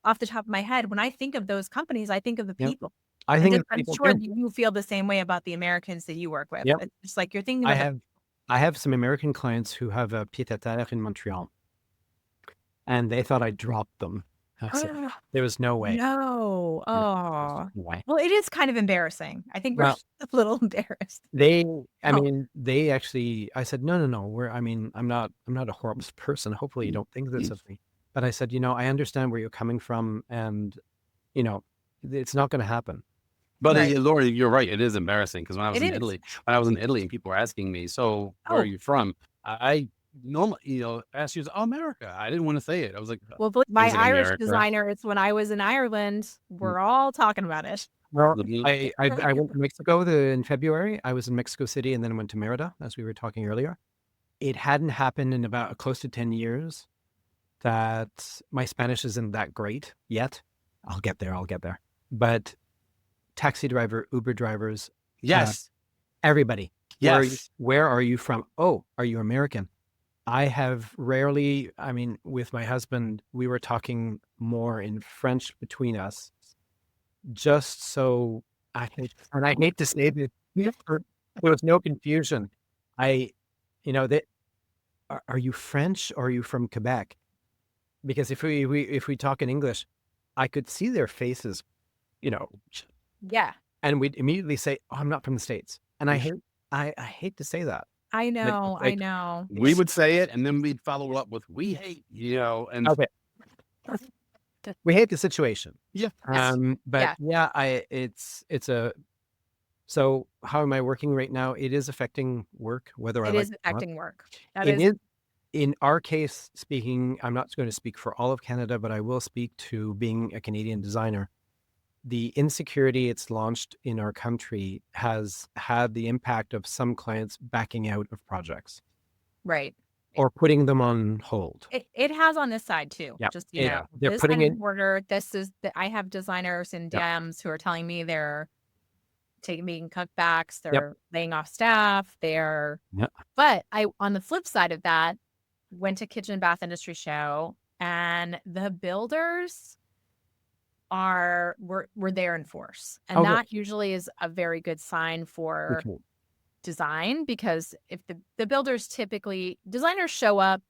off the top of my head, when I think of those companies, I think of the Yep. people. I think I'm people sure do. that you feel the same way about the Americans that you work with. Yep. It's just like you're thinking I about have I have some American clients who have a pied-à-terre in Montreal, and they thought I dropped them. I said, the there was no way. no. No, there's Oh. no way. Well, it is kind of embarrassing. I think we're Well, a little embarrassed. I Oh, mean, they actually, I said, no, no, no. I'm not a horrible person. Hopefully you don't think this of me. But I said, I understand where you're coming from, and, you know, it's not going to happen. But right. Lori, you're right. It is embarrassing because It is. when I was in Italy, and people were asking me, "So where are Oh, you from?" I normally, asked you, "Oh, America." I didn't want to say it. I was like, well, "I my was like Irish America." designers, when I was in Ireland, we're all talking about it. Well, Mhm. I went to Mexico in February. I was in Mexico City and then went to Merida, as we were talking earlier. It hadn't happened in about close to 10 years that my Spanish isn't that great yet. I'll get there. But taxi driver, Uber drivers, Yes, everybody. yes. Where are you from? Oh, are you American? I have rarely, I mean, with my husband, we were talking more in French between us, just so and I hate to say this, there was no confusion. I, that are you French or are you from Quebec? Because if we talk in English, I could see their faces, you know, Yeah, and we'd immediately say, "Oh, I'm not from the States." And I hate to say that. I But know. I like, know. We would say it, and then we'd follow it up with "We hate," and okay, we hate the situation. yeah, Yes. But Yeah, yeah, it's a so how am I working right now? It is affecting work, whether I it like is it or not. affecting work. That It is. is, in our case, speaking, I'm not going to speak for all of Canada, but I will speak to being a Canadian designer. The insecurity it's launched in our country has had the impact of some clients backing out of projects Right. or putting them on hold. It has on this side too. Yeah. Just, They're this putting side of the in. border, I have designers and Yeah. DMs who are telling me they're making cutbacks, Yep. they're laying off staff, Yeah. but on the flip side of that, went to Kitchen and Bath Industry Show, and the builders were there in force. And Oh, good. that usually is a very good sign for Okay. design, because if the builders designers show up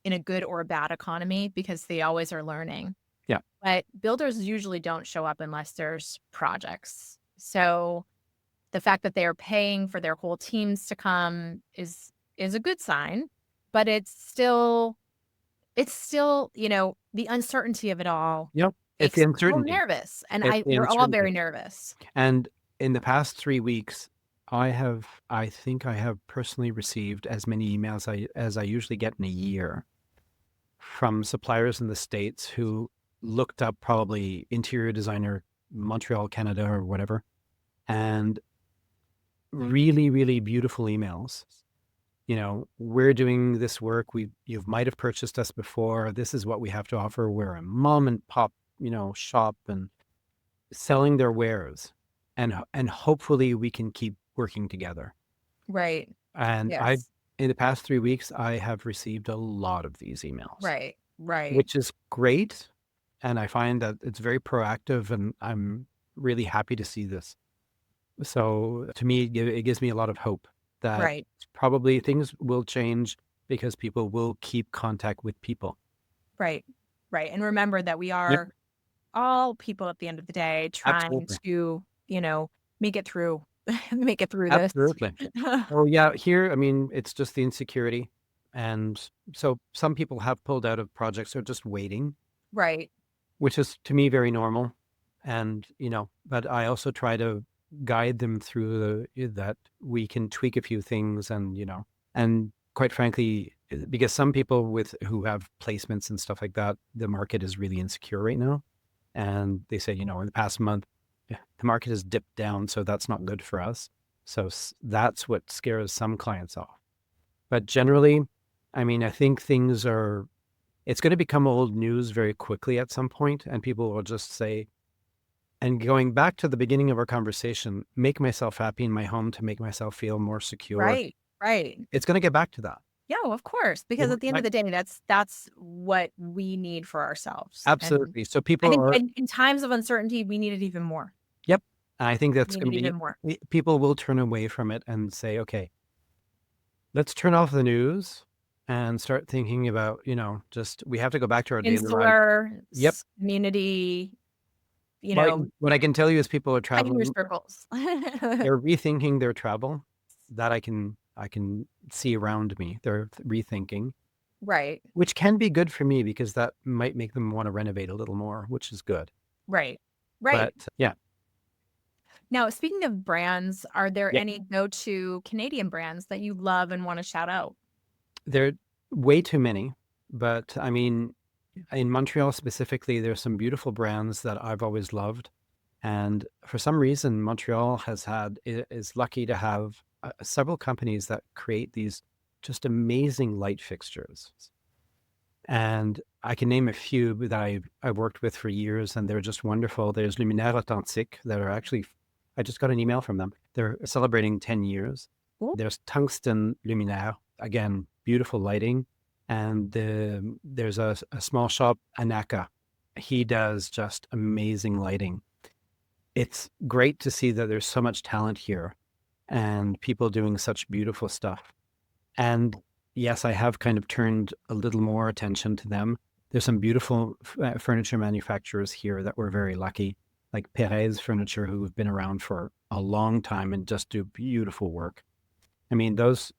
in a good or a bad economy because they always are learning. Yeah. But builders usually don't show up unless there's projects. So the fact that they are paying for their whole teams to come is a good sign, but it's still, the uncertainty of it all Yep. It's makes the people uncertainty. nervous. And It's the we're all uncertainty. very nervous. And in the past 3 weeks, I think I have personally received as many emails as I usually get in a year from suppliers in the States who looked up probably interior designer, Montreal, Canada, or whatever, and really, really beautiful emails. We're doing this work. You might have purchased us before. This is what we have to offer. We're a mom and pop, shop, and selling their wares, and hopefully we can keep working together. Right. And Yes. in the past 3 weeks, I have received a lot of these emails, Right. Right. which is great. And I find that it's very proactive, and I'm really happy to see this. So to me, it gives me a lot of hope that Right. probably things will change because people will keep contact with people. Right. Right. And remember that we Yep, are all people at the end of the day trying absolutely. to, make it through, make it through this. Absolutely. Oh, yeah. Here, I mean, it's just the insecurity. And so some people have pulled out of projects. They're just waiting, Right. which is to me very normal. And, but I also try to guide them through that we can tweak a few things, and quite frankly, because some people who have placements and stuff like that, the market is really insecure right now. And they say, in the past month, the market has dipped down, so that's not good for us. So that's what scares some clients off. But generally, I mean, I think it's going to become old news very quickly at some point, and people will just say, and going back to the beginning of our conversation, make myself happy in my home to make myself feel more secure. Right. Right. It's going to get back to that. Yeah, well, of course, because at the end of the day, that's what we need for ourselves. And Absolutely. So I people think are, in times of uncertainty, we need it even more. yep. I think that's We going need to it even more. be, people will turn away from it and say, okay, let's turn off the news and start thinking about, just we have to go back to our daily life. Insular Yep. community, What I can tell you is people are find your traveling, circles. they're rethinking their travel. That I can see around me. They're rethinking, Right. which can be good for me because that might make them want to renovate a little more, which is good. Right. Right. But yeah, Now, speaking of brands, are there yeah, any go-to Canadian brands that you love and want to shout out? there are way too many. But I mean, in Montreal specifically, there's some beautiful brands that I've always loved. And for some reason, Montreal is lucky to have several companies that create these just amazing light fixtures. And I can name a few that I worked with for years, and they're just wonderful. There's Luminaire Authentique that are actually, I just got an email from them. They're celebrating 10 years. Cool. There's Tungsten Luminaire, again, beautiful lighting. And there's a small shop, Anaka. He does just amazing lighting. It's great to see that there's so much talent here and people doing such beautiful stuff. And yes, I have kind of turned a little more attention to them. There's some beautiful furniture manufacturers here that we're very lucky, like Perez Furniture, who have been around for a long time and just do beautiful work. I mean, those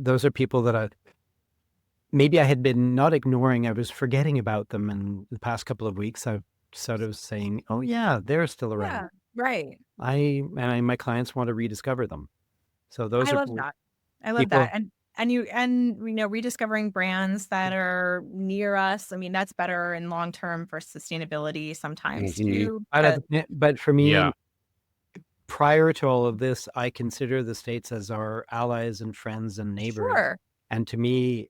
are people that maybe I had been not ignoring. I was forgetting about them. And the past couple of weeks, I've sort of saying, oh yeah, they're still around. Yeah. Right. My clients want to rediscover them. So those I are love that. I love people. that. And rediscovering brands that are near us. I mean, that's better in long term for sustainability sometimes Mhm. too. But for me, Yeah. prior to all of this, I consider the States as our allies and friends and neighbors. Sure. And to me,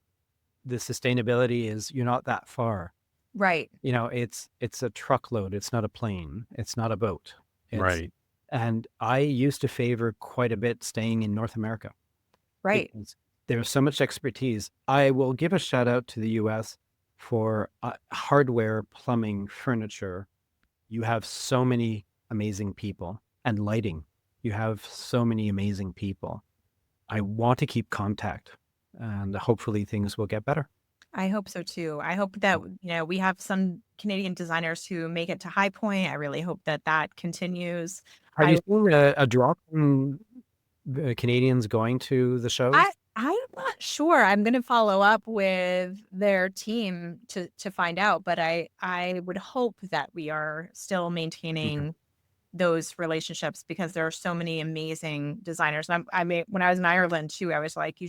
the sustainability is you're not that far. Right. It's a truckload. It's not a plane. It's not a boat. Right. And I used to favor quite a bit staying in North America. Right. Because there's so much expertise. I will give a shout out to the US for hardware, plumbing, furniture. You have so many amazing people, and lighting. You have so many amazing people. I want to keep contact, and hopefully things will get better. I hope so too. I hope that, we have some Canadian designers who make it to High Point. I really hope that continues. Have you I seen a drop in Canadians going to the shows? I'm not sure. I'm going to follow up with their team to find out, but I would hope that we are still Okay. maintaining those relationships because there are so many amazing designers. I mean, when I was in Ireland too, I was like,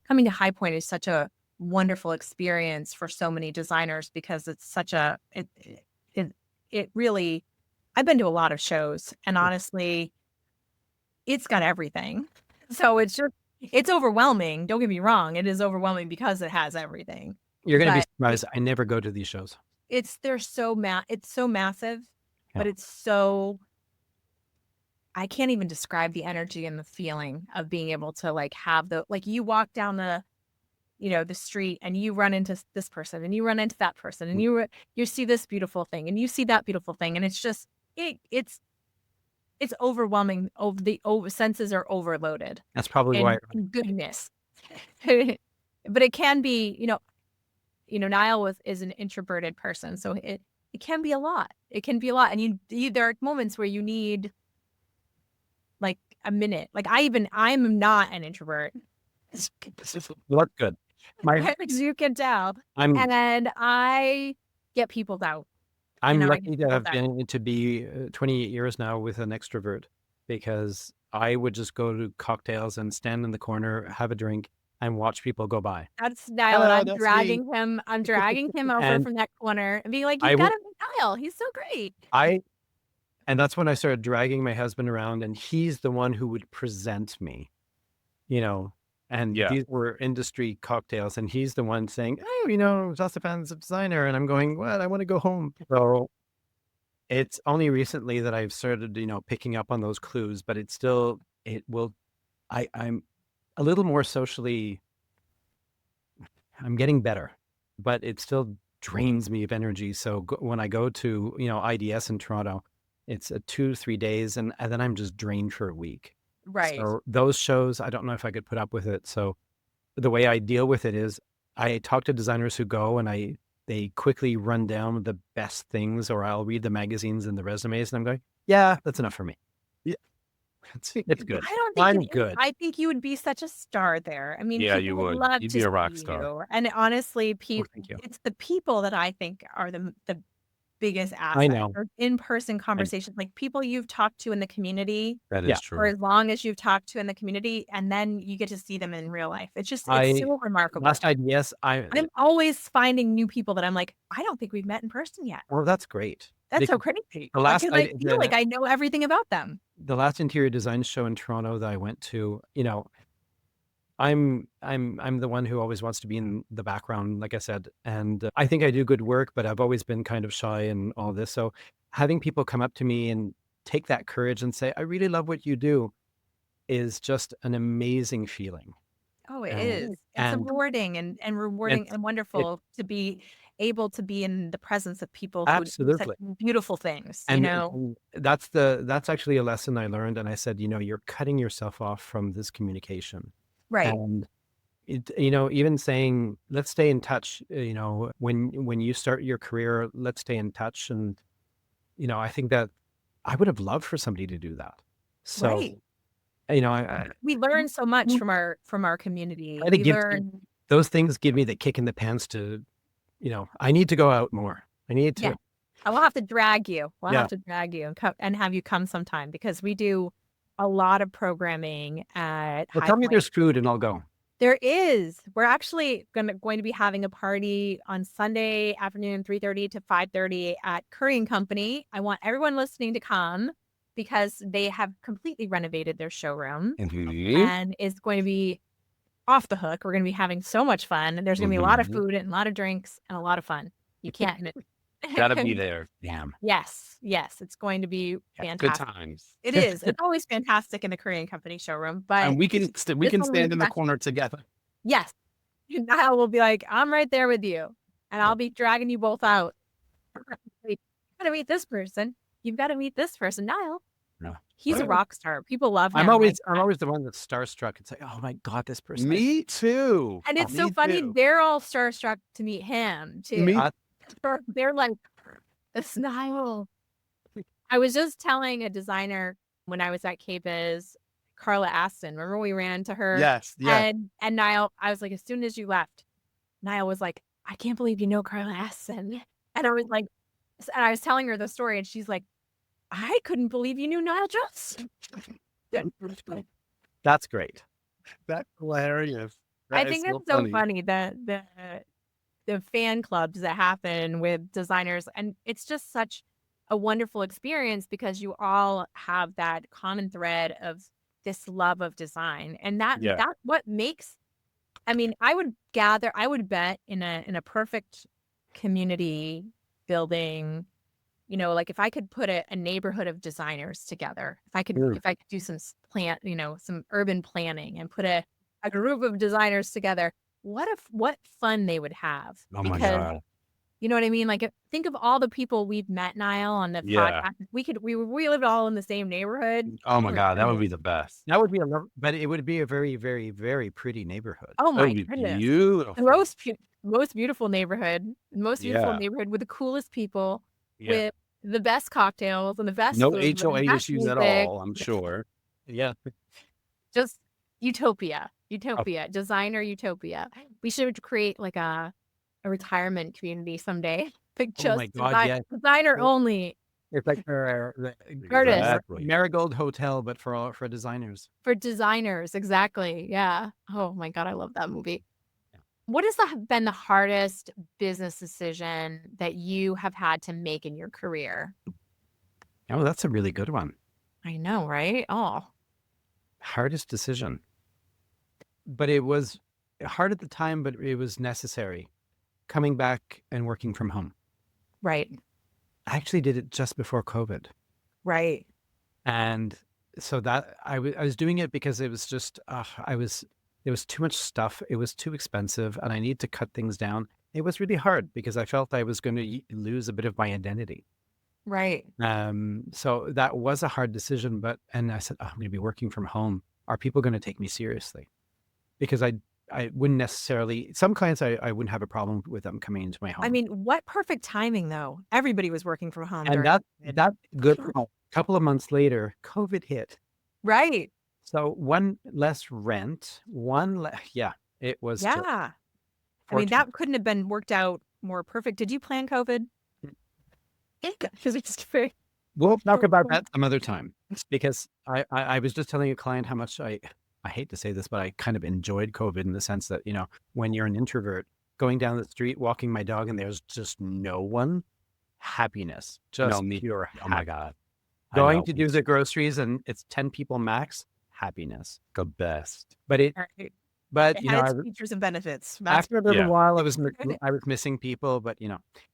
coming to High Point is such a wonderful experience for so many designers because it's such it really, I've been to a lot of shows and honestly, it's got everything. So it's overwhelming. Don't get me wrong. It is overwhelming because it has everything. You're going to be But surprised. I never go to these shows. it's so massive but it's so, I can't even describe the energy and the feeling of being able to like have the, like you walk down the, the street and you run into this person and you run into that person and you see this beautiful thing and you see that beautiful thing. And it's just, it's overwhelming. The senses are overloaded. That's probably why. And goodness. But it can be, Niall is an introverted person, so it can be a lot. It can be a lot, and there are moments where you need like a minute. Like I'm not an introvert. That's good. As you can tell, I'm and I get peopled out. lucky to have been to be 28 years now with an extrovert, because I would just go to cocktails and stand in the corner, have a drink, and watch people go by. That's Niall, and I'm dragging him. I'm dragging him over from that corner and being like, "You've got to meet Niall. He's so great." And that's when I started dragging my husband around, and he's the one who would present me, and these were industry cocktails, and he's the one saying, "Oh, Stéphane's a designer," and I'm going, "What? I want to go home." So it's only recently that I've started, picking up on those clues, but I'm a little more socially, I'm getting better, but it still drains me of energy. So when I go to, IDS in Toronto, it's 2 to 3 days, and then I'm just drained for a week. Right. So those shows, I don't know if I could put up with it. So the way I deal with it is I talk to designers who go, and they quickly run down the best things, or I'll read the magazines and the resumes, and I'm going, yeah, that's enough for me. Yeah, it's good. I don't think good. I think you would be such a star there. I mean, you would love You'd be a rock star. And honestly, people, thank you. It's the people that I think are the biggest asset. I know. Or in-person conversations, like people you've talked to in the community. That is true. For as long as you've talked to in the community, and then you get to see them in real life. It's just, it's so remarkable. Last IDS, I'm always finding new people that I'm like, I don't think we've met in person yet. Well, that's great. That's so crazy. The last, I feel like I know everything about them. The last interior design show in Toronto that I went to, I'm the one who always wants to be in the background, like I said, and I think I do good work, but I've always been kind of shy and all this. So having people come up to me and take that courage and say, "I really love what you do," is just an amazing feeling. Oh, it is. It's rewarding and rewarding and wonderful to be able to be in the presence of people who do such beautiful things. And that's actually a lesson I learned. And I said, you're cutting yourself off from this communication. Right. And even saying, let's stay in touch, when you start your career, let's stay in touch. And, I think that I would have loved for somebody to do that. So, we learn so much from our community. Those things give me the kick in the pants to, I need to go out more. I need to. Yeah. I will have to drag you. We'll have to drag you and have you come sometime, because we do a lot of programming at Well, tell me there's food and I'll go. There is. We're actually going to be having a party on Sunday afternoon, 3:30 to 5:30 at Curry & Company. I want everyone listening to come, because they have completely renovated their showroom and it's going to be off the hook. We're going to be having so much fun, and there's going to be a lot of food and a lot of drinks and a lot of fun. You can't. Gotta be there. Damn. Yes. It's going to be fantastic. Good times. It is. It's always fantastic in the Curry & Company showroom, but and we can stand in the corner together. Yes. Niall will be like, "I'm right there with you," and I'll be dragging you both out. You gotta meet this person. You've got to meet this person, Niall. No. He's a rock star. People love him. I'm always the one that's starstruck and say, "Oh my God, this person." Me too. And it's so funny. Too. They're all starstruck to meet him too. They're like, "It's Niall." I was just telling a designer when I was at KBiz, Carla Aston. Remember we ran to her? Yes. Yeah. And Niall, I was like, as soon as you left, Niall was like, "I can't believe you know Carla Aston." And I was like, and I was telling her the story, and she's like, "I couldn't believe you knew Niall Jones." That's great. That's hilarious. I think that's so funny. The fan clubs that happen with designers, and it's just such a wonderful experience, because you all have that common thread of this love of design, and that's what makes. I mean, I would bet in a perfect community building, like if I could put a neighborhood of designers together, Mm. if I could do some some urban planning and put a group of designers together, what fun they would have. Oh my Because God. you know what I mean? Like, think of all the people we've met, Niall, on the Yeah. podcast. We lived all in the same neighborhood. Oh Oh my my God. That would goodness. be the best. That would be but it would be a very, very, very pretty neighborhood. Oh That would my be goodness. The beautiful. most beautiful neighborhood, Yeah. with the coolest people, Yeah. with the best cocktails and the best No food, with HOA the best issues at music. all, I'm sure. Yeah. Just utopia. Oh, Designer utopia. We should create like a retirement community someday. Like Oh my just God, yeah. designer only It's like the artists exactly. Marigold Hotel, but for designers. for designers. Exactly. Yeah. Oh my God. I love that movie. Yeah. What has been the hardest business decision that you have had to make in your career? Oh, that's a really good one. I know, right? Oh, Hardest decision. But it was hard at the time, but it was necessary. Coming back and working from home. right. I actually did it just before COVID. Right. And so that I was doing it because it was just, there was too much stuff. It was too expensive and I need to cut things down. It was really hard because I felt I was going to lose a bit of my identity. Right. So that was a hard decision, and I said, oh, I'm going to be working from home. Are people going to take me seriously? Because I wouldn't necessarily, some clients, I wouldn't have a problem with them coming into my home. I mean, what perfect timing though. Everybody was working from home And during COVID. that good, a couple of months later, COVID hit. Right. So one less rent, it was just Yeah. I mean, fortunate. that couldn't have been worked out more perfect. Did you plan COVID? Because it's very We'll talk about that some other time because I was just telling a client how much I hate to say this, but I kind of enjoyed COVID in the sense that, when you're an introvert, going down the street, walking my dog, and there's just no one, happiness, just pure Oh my happiness. God. I Going know. to do the groceries and it's 10 people max, happiness. The best. But It had its features and benefits. after a little Yeah. while, I was missing people, but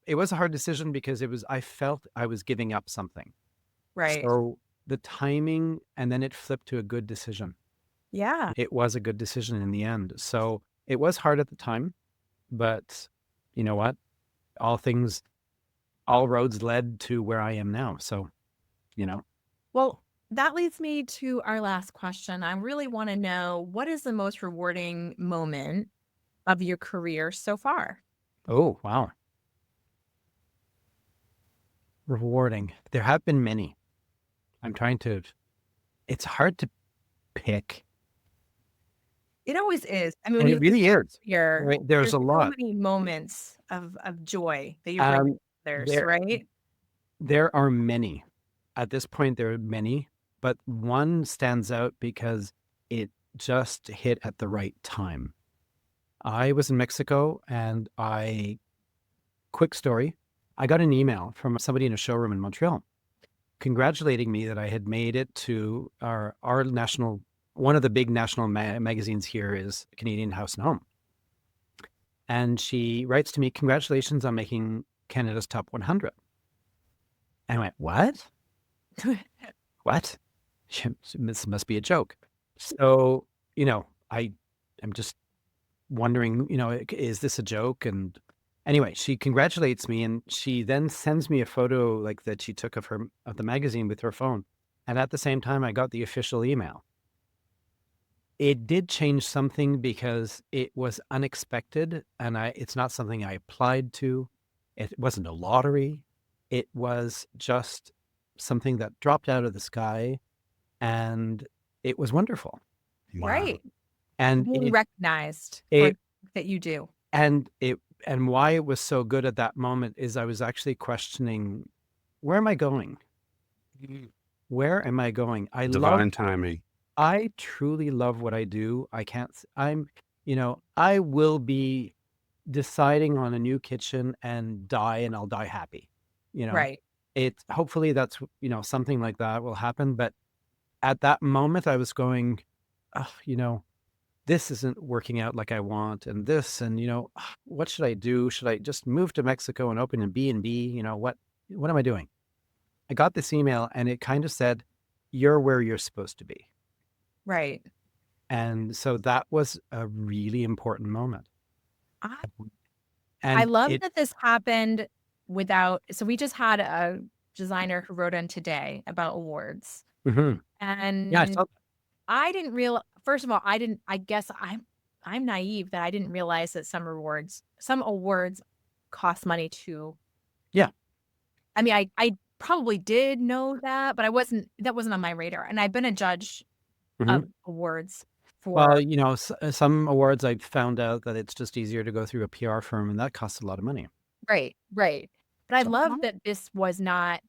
it was a hard decision because I felt I was giving up something. Right. So the timing, and then it flipped to a good decision. Yeah. It was a good decision in the end. So it was hard at the time, but you know what? All roads led to where I am now. So, Well, that leads me to our last question. I really want to know, what is the most rewarding moment of your career so far? oh, wow. Rewarding. There have been many. It's hard to pick. It always is. I mean, And when it really is. here, Right? There's a so lot. many moments of joy that you bring to others, there- right? There are many. At this point, there are many, but one stands out because it just hit at the right time. I was in Mexico and quick story, I got an email from somebody in a showroom in Montreal congratulating me that I had made it to our national, one of the big national magazines here is Canadian House and Home. And she writes to me, congratulations on making Canada's Top 100. And I went, what? What? This must be a joke. So, I'm just wondering, is this a joke? And anyway, she congratulates me and she then sends me a photo like that she took of the magazine with her phone. And at the same time, I got the official email. It did change something because it was unexpected and it's not something I applied to. It wasn't a lottery. It was just something that dropped out of the sky and it was wonderful. Wow. Right. And Being recognized for that you do. And why it was so good at that moment is I was actually questioning, where am I going? Where am I going? Divine timing. I truly love what I do. I will be deciding on a new kitchen and I'll die happy. Right. Hopefully that's, something like that will happen. But at that moment I was going, this isn't working out like I want. And what should I do? Should I just move to Mexico and open a B&B? What am I doing? I got this email and it kind of said, "You're where you're supposed to be." Right. And so that was a really important moment. I I And love it, that this happened without, so we just had a designer who wrote in today about awards. Mhm. Yeah, I And saw I didn't real first of all, I guess I'm naive that I didn't realize that some awards cost money to. yeah. I mean, I probably did know that, but that wasn't on my radar. And I've been a judge Mhm. of awards Well, for. some awards I found out that it's just easier to go through a PR firm, and that costs a lot of money. Right, right. But I So love that this was not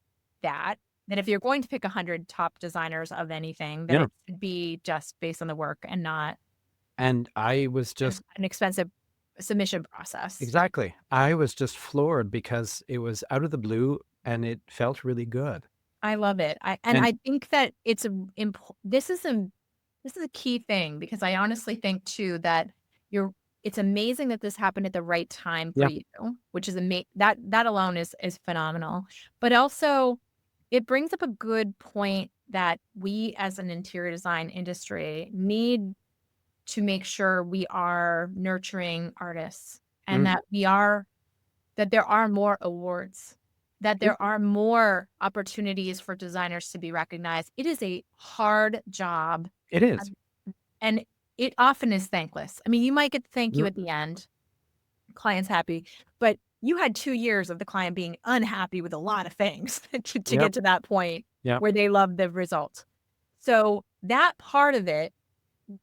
that, that if you're going to pick 100 top designers of anything, that yeah, it should be just based on the work and not and I was just an expensive submission process. exactly. I was just floored because it was out of the blue and it felt really good. I love it. And I think that this is a key thing because I honestly think too that it's amazing that this happened at the right time for yeah, you, which is that alone is phenomenal. But also it brings up a good point that we as an interior design industry need to make sure we are nurturing artists and mm, that there are more awards, that yeah, there are more opportunities for designers to be recognized. It is a hard job, it is. um, and it often is thankless. I mean, you might get thank you Mm, at the end, client's happy, but you had 2 years of the client being unhappy with a lot of things to yep, get to that point yep, where they love the result. So that part of it,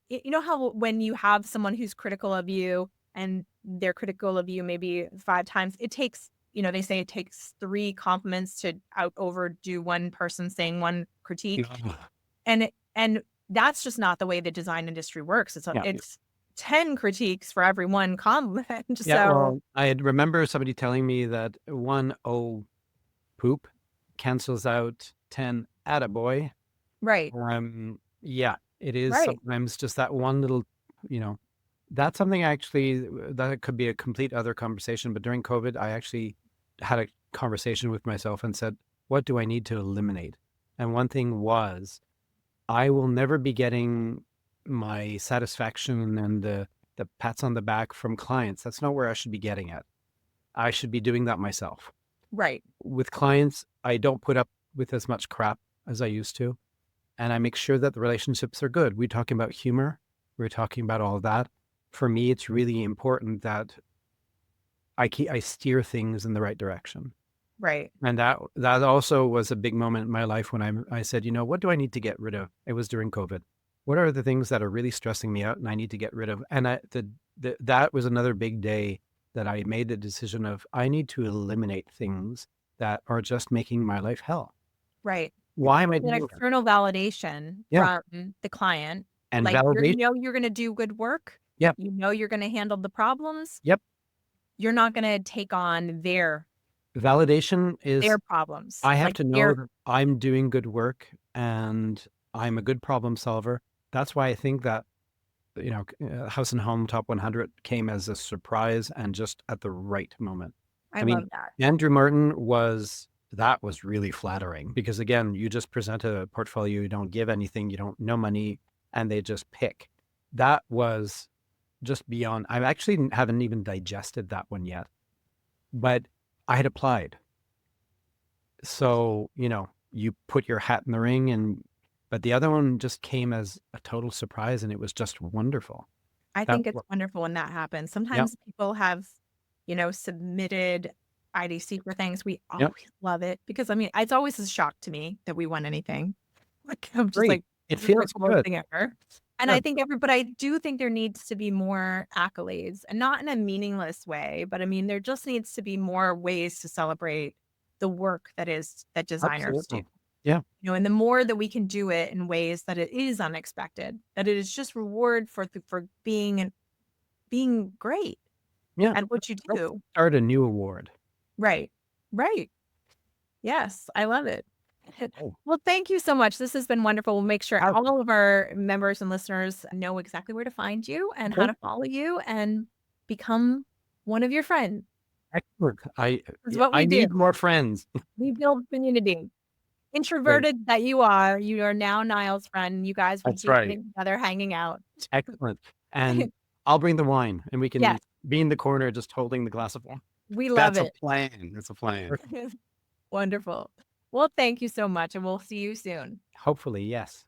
you know how when you have someone who's critical of you and they're critical of you maybe 5 times, it takes, they say it takes 3 compliments to overdo one person saying one critique. yeah, And that's just not the way the design industry works. yeah. It's 10 critiques for every one compliment. Yeah, So well, I remember somebody telling me that one "oh poop" cancels out 10 "attaboy." right, Yeah, it is right, sometimes just that one little, you know, that's something actually that could be a complete other conversation. But during COVID, I actually had a conversation with myself and said, what do I need to eliminate? And one thing was, I will never be getting my satisfaction and the pats on the back from clients. That's not where I should be getting it. I should be doing that myself. right, With clients, I don't put up with as much crap as I used to, and I make sure that the relationships are good. We're talking about humor. We're talking about all of that. For me, it's really important that I steer things in the right direction. right. And that also was a big moment in my life when I said, what do I need to get rid of? It was during COVID. What are the things that are really stressing me out and I need to get rid of? And that was another big day that I made the decision of I need to eliminate things that are just making my life hell. Right. Why am I An doing that? external validation Yeah. from the client, And like, validation. you're gonna do good work, Yep. you're gonna handle the problems, Yep. you're not gonna take on Validation is their problems, I have like, to know that I'm doing good work and I'm a good problem solver. That's why I think that, House and Home Top 100 came as a surprise and just at the right moment. I I mean, love that. Andrew Martin that was really flattering because again, you just present a portfolio, you don't give anything, you don't no money, and they just pick. That was just beyond. I actually haven't even digested that one yet, but I had applied. So, you put your hat in the ring but the other one just came as a total surprise and it was just wonderful. I That think it's wonderful when that happens. Yep. Sometimes people have, submitted IDC for things. We Yep. always love it because, I mean, it's always a shock to me that we won anything. Like, I'm just Great. like, It "This is the feels coolest good. thing ever." And Yeah, but I do think there needs to be more accolades, and not in a meaningless way, but I mean, there just needs to be more ways to celebrate the work that designers do. absolutely. Yeah. And the more that we can do it in ways that it is unexpected, that it is just reward for being great Yeah. at what you Let's do. start a new award. Right. Right. Yes, I love it. Oh, Well, thank you so much. This has been wonderful. We'll make sure how all of our members and listeners know exactly where to find you and how okay. to follow you and become one of your friends. Excellent. It's what I we do. need more friends. We build community. introverted that you are now Niall's friend. You guys would That's be right. getting together, hanging out. Excellent. And I'll bring the wine, and we can Yes, be in the corner just holding the glass of wine. we love That's a it. plan. That's a plan. Wonderful. Well, thank you so much, and we'll see you soon. Hopefully, yes.